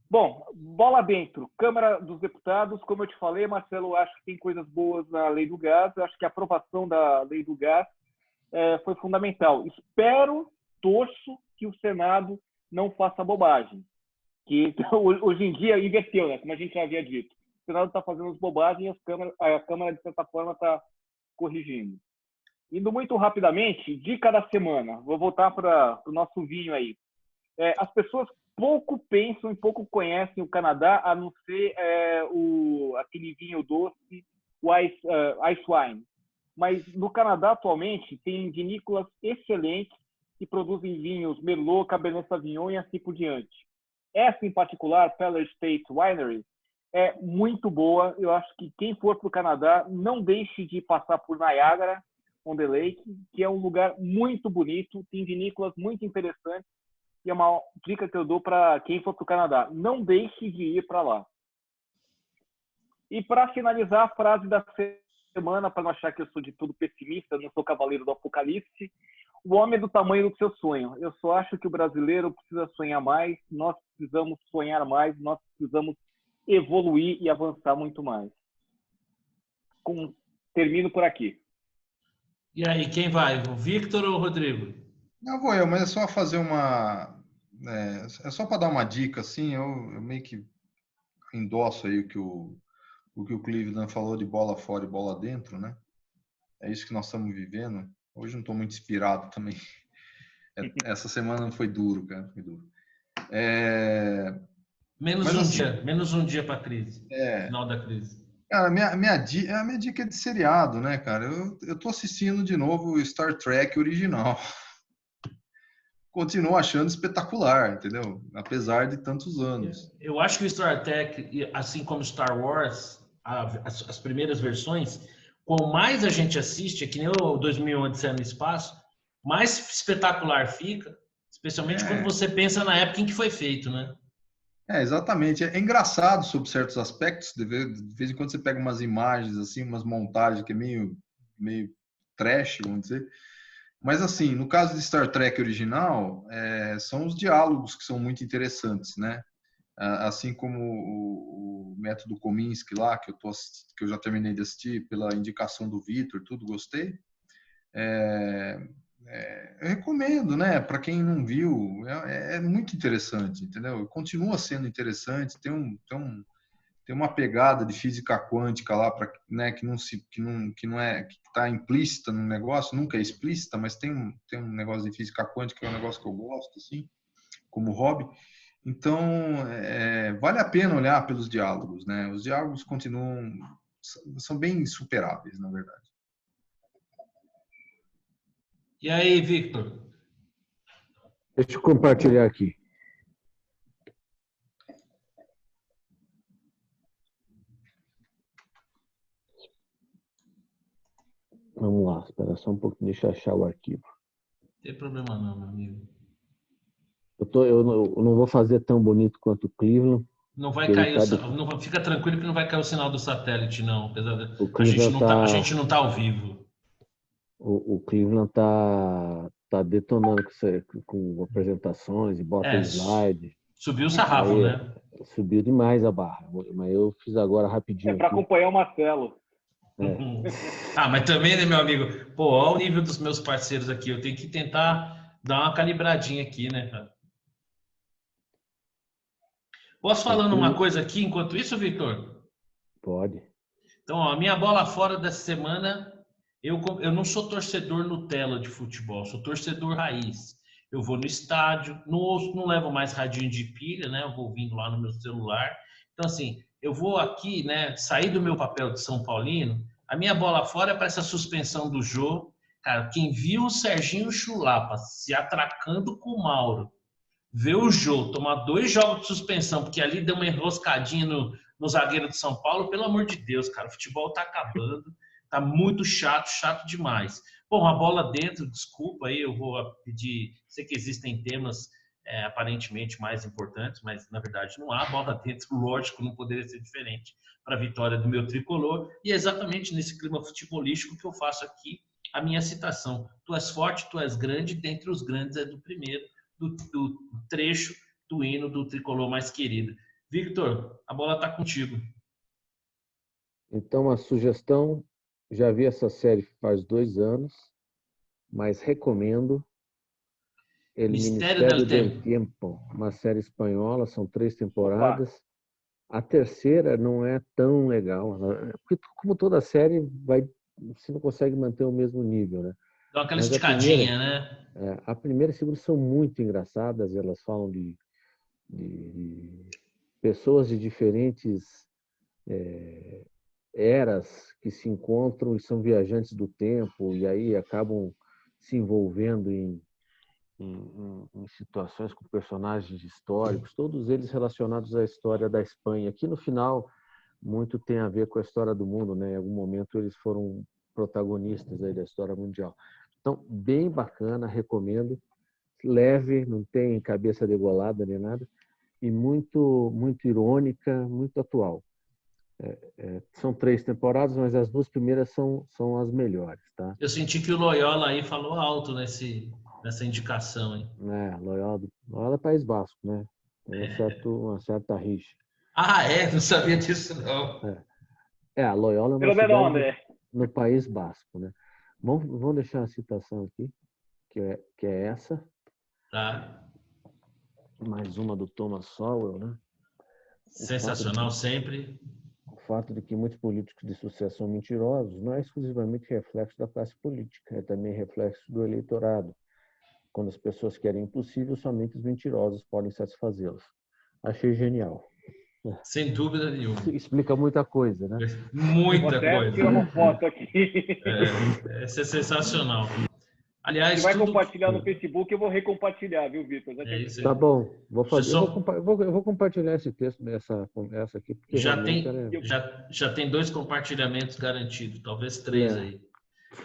Bom, bola dentro. Câmara dos Deputados, como eu te falei, Marcelo, eu acho que tem coisas boas na lei do gás. Eu acho que a aprovação da lei do gás foi fundamental. Espero, torço que o Senado não faça bobagem. Que hoje em dia inverteu, né? Como a gente já havia dito. O Senado está fazendo as bobagens e a Câmara, de certa forma, está corrigindo. Indo muito rapidamente, dica da semana. Vou voltar para o nosso vinho aí. As pessoas pouco pensam e pouco conhecem o Canadá, a não ser aquele vinho doce, o ice wine. Mas no Canadá, atualmente, tem vinícolas excelentes que produzem vinhos Merlot, Cabernet Sauvignon e assim por diante. Essa, em particular, Peller State Winery, é muito boa. Eu acho que quem for para o Canadá, não deixe de passar por Niagara on the Lake, que é um lugar muito bonito, tem vinícolas muito interessantes, e é uma dica que eu dou para quem for para o Canadá. Não deixe de ir para lá. E para finalizar, a frase da semana, para não achar que eu sou de tudo pessimista, não sou cavaleiro do apocalipse, o homem é do tamanho do seu sonho. Eu só acho que o brasileiro precisa sonhar mais, nós precisamos sonhar mais, nós precisamos evoluir e avançar muito mais. Termino por aqui. E aí, quem vai? O Victor ou o Rodrigo? Não vou eu, mas é só fazer uma... É só para dar uma dica, assim, eu meio que endosso aí o que o Cleveland falou de bola fora e bola dentro, né? É isso que nós estamos vivendo. Hoje não estou muito inspirado também. Essa semana foi duro, cara. Foi duro. Menos um dia para a crise. Final da crise. Cara, a minha dica é de seriado, né, cara? Eu tô assistindo de novo o Star Trek original. Continuo achando espetacular, entendeu? Apesar de tantos anos. Eu acho que o Star Trek, assim como Star Wars, as primeiras versões, quanto mais a gente assiste, é que nem o 2001 Odisseia no Espaço, mais espetacular fica, especialmente quando você pensa na época em que foi feito, né? Exatamente. É engraçado sob certos aspectos. De vez em quando você pega umas imagens, assim, umas montagens que é meio trash, vamos dizer. Mas, assim, no caso de Star Trek original, são os diálogos que são muito interessantes, né? Assim como o Método Kominsky lá, que eu já terminei de assistir pela indicação do Vitor, tudo gostei. Eu recomendo, né? Para quem não viu, é muito interessante, entendeu? Continua sendo interessante, tem uma pegada de física quântica lá, né, que não é, que está implícita no negócio, nunca é explícita, mas tem um negócio de física quântica que é um negócio que eu gosto, assim, como hobby. Então, vale a pena olhar pelos diálogos, né? Os diálogos são bem insuperáveis, na verdade. E aí, Victor? Deixa eu compartilhar aqui. Vamos lá, espera só um pouquinho, deixa eu achar o arquivo. Não tem problema não, meu amigo. Eu não vou fazer tão bonito quanto o Cleveland. Não vai cair, não fica tranquilo que não vai cair o sinal do satélite, não. Apesar de, a gente não tá ao vivo. O Cleveland tá detonando com apresentações e bota slide. Subiu o sarrafo, né? Subiu demais a barra, mas eu fiz agora rapidinho. Para acompanhar o Marcelo. Mas também, né, meu amigo? Pô, olha o nível dos meus parceiros aqui. Eu tenho que tentar dar uma calibradinha aqui, né, cara? Posso falando uma coisa aqui enquanto isso, Victor? Pode. Então, a minha bola fora dessa semana, eu não sou torcedor Nutella de futebol, sou torcedor raiz. Eu vou no estádio, não levo mais radinho de pilha, né? Eu vou ouvindo lá no meu celular. Então, assim, eu vou aqui, né, sair do meu papel de São Paulino. A minha bola fora é para essa suspensão do Jô. Cara, quem viu o Serginho Chulapa se atracando com o Mauro, ver o Jô tomar 2 jogos de suspensão, porque ali deu uma enroscadinha no zagueiro de São Paulo, pelo amor de Deus, cara, o futebol tá acabando. Tá muito chato, chato demais. Bom, a bola dentro, desculpa aí, eu vou pedir. Sei que existem temas aparentemente mais importantes, mas na verdade não há bola dentro, lógico, não poderia ser diferente para a vitória do meu tricolor. E é exatamente nesse clima futebolístico que eu faço aqui a minha citação. Tu és forte, tu és grande, dentre os grandes é do primeiro, do trecho do hino do tricolor mais querido. Victor, a bola está contigo. Então, a sugestão, já vi essa série faz 2 anos, mas recomendo. El Mistério Ministério del del Tempo. Tiempo, uma série espanhola, são 3 temporadas. Opa. A terceira não é tão legal, porque como toda série, você não consegue manter o mesmo nível, né? Dá aquela Mas esticadinha, né? a primeira e a segunda são muito engraçadas, elas falam de pessoas de diferentes eras que se encontram e são viajantes do tempo e aí acabam se envolvendo em situações com personagens históricos, todos eles relacionados à história da Espanha, que no final muito tem a ver com a história do mundo, né? Em algum momento eles foram protagonistas aí da história mundial. Então, bem bacana, recomendo. Leve, não tem cabeça degolada nem nada, e muito irônica, muito atual. São 3 temporadas, mas as 2 primeiras são as melhores, tá? Eu senti que o Loyola aí falou alto nessa indicação, hein? Loyola é País Basco, né? Tem uma certa rixa. Ah, não sabia disso, não. A Loyola é uma Pelo menos cidade onde? no País Basco, né? Vamos deixar a citação aqui, que é essa. Tá. Mais uma do Thomas Sowell, né? Sensacional sempre. O fato de que muitos políticos de sucesso são mentirosos não é exclusivamente reflexo da classe política, é também reflexo do eleitorado. Quando as pessoas querem impossível, somente os mentirosos podem satisfazê-los. Achei genial. Sem dúvida nenhuma. Explica muita coisa, né? Muita Vou até coisa. tirar uma foto aqui. Essa é sensacional. Aliás, Se vai tudo... compartilhar no Facebook, eu vou recompartilhar, viu, Vitor? Tá bom, vou fazer. Só... Eu vou compartilhar esse texto, essa aqui, porque já tem 2 compartilhamentos garantidos, talvez 3 aí.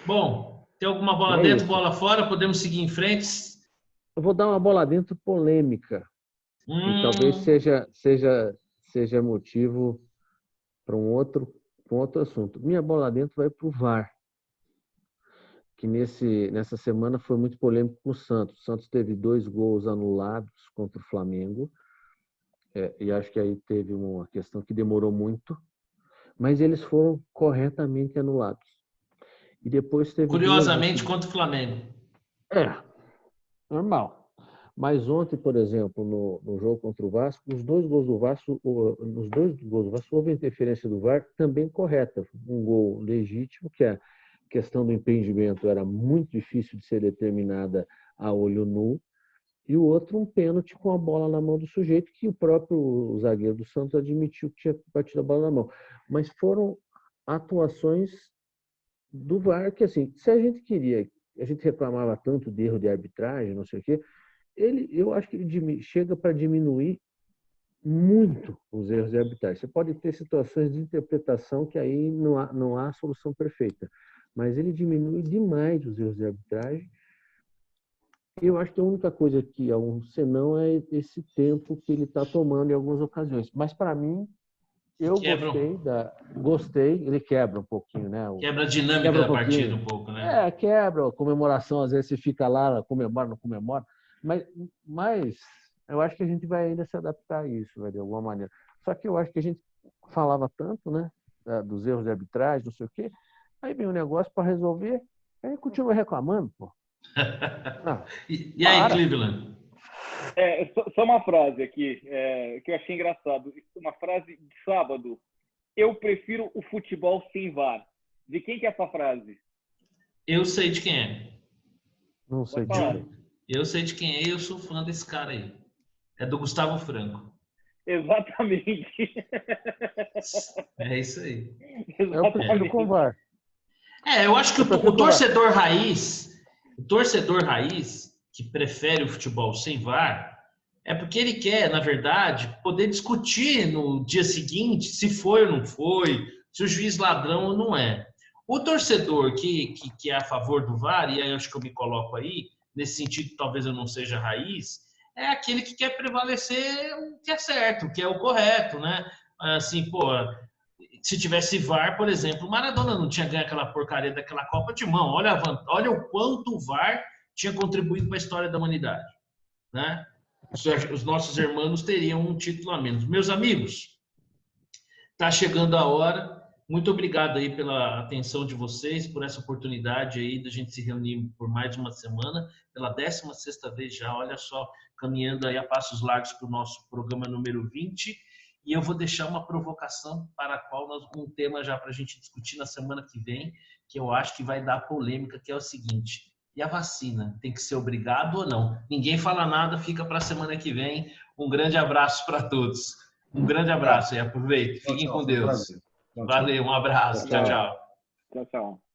Bom, tem alguma bola dentro, bola fora? Podemos seguir em frente? Eu vou dar uma bola dentro polêmica. E talvez seja motivo para um outro assunto. Minha bola dentro vai para o VAR, que nessa semana foi muito polêmico com o Santos. O Santos teve 2 gols anulados contra o Flamengo, e acho que aí teve uma questão que demorou muito, mas eles foram corretamente anulados. E depois teve curiosamente contra o Flamengo. Normal. Mas ontem, por exemplo, no jogo contra o Vasco, nos 2 gols do Vasco houve interferência do VAR também correta. Um gol legítimo, que a questão do impedimento era muito difícil de ser determinada a olho nu, e o outro um pênalti com a bola na mão do sujeito, que o próprio zagueiro do Santos admitiu que tinha batido a bola na mão. Mas foram atuações do VAR que, assim, se a gente reclamava tanto de erro de arbitragem, não sei o quê, eu acho que ele chega para diminuir muito os erros de arbitragem. Você pode ter situações de interpretação que aí não há solução perfeita, mas ele diminui demais os erros de arbitragem. Eu acho que a única coisa que é um senão é esse tempo que ele está tomando em algumas ocasiões. Mas, para mim, eu gostei. Ele quebra um pouquinho, né? Quebra a dinâmica da partida um pouco, né? Quebra. A comemoração, às vezes você fica lá, comemora, não comemora. Mas eu acho que a gente vai ainda se adaptar a isso, de alguma maneira. Só que eu acho que a gente falava tanto, né? Dos erros de arbitragem, não sei o quê. Aí vem um negócio para resolver, aí continua reclamando, pô. E aí, Cleveland? Só uma frase aqui que eu achei engraçado. Uma frase de sábado. Eu prefiro o futebol sem VAR. De quem que é essa frase? Eu sei de quem é. Não sei de quem. Eu sei de quem é e eu sou fã desse cara aí. É do Gustavo Franco. Exatamente. É isso aí. Eu prefiro com VAR. Eu acho que o torcedor raiz, que prefere o futebol sem VAR, é porque ele quer, na verdade, poder discutir no dia seguinte se foi ou não foi, se o juiz ladrão ou não é. O torcedor que é a favor do VAR, e aí eu acho que eu me coloco aí, nesse sentido talvez eu não seja raiz, é aquele que quer prevalecer o que é certo, o que é o correto, né? Assim, pô, se tivesse VAR, por exemplo, o Maradona não tinha ganho aquela porcaria daquela Copa de Mão. Olha o quanto o VAR tinha contribuído para a história da humanidade, né? Os nossos irmãos teriam um título a menos. Meus amigos, está chegando a hora. Muito obrigado aí pela atenção de vocês, por essa oportunidade aí da gente se reunir por mais uma semana, pela 16ª vez já, olha só, caminhando aí a passos largos para o nosso programa número 20. E eu vou deixar uma provocação para a qual um tema já para a gente discutir na semana que vem, que eu acho que vai dar polêmica, que é o seguinte: e a vacina? Tem que ser obrigado ou não? Ninguém fala nada, fica para a semana que vem. Um grande abraço para todos. Um grande abraço e aproveite. Fiquem com Deus. Valeu, um abraço. Tchau, tchau. Tchau, tchau.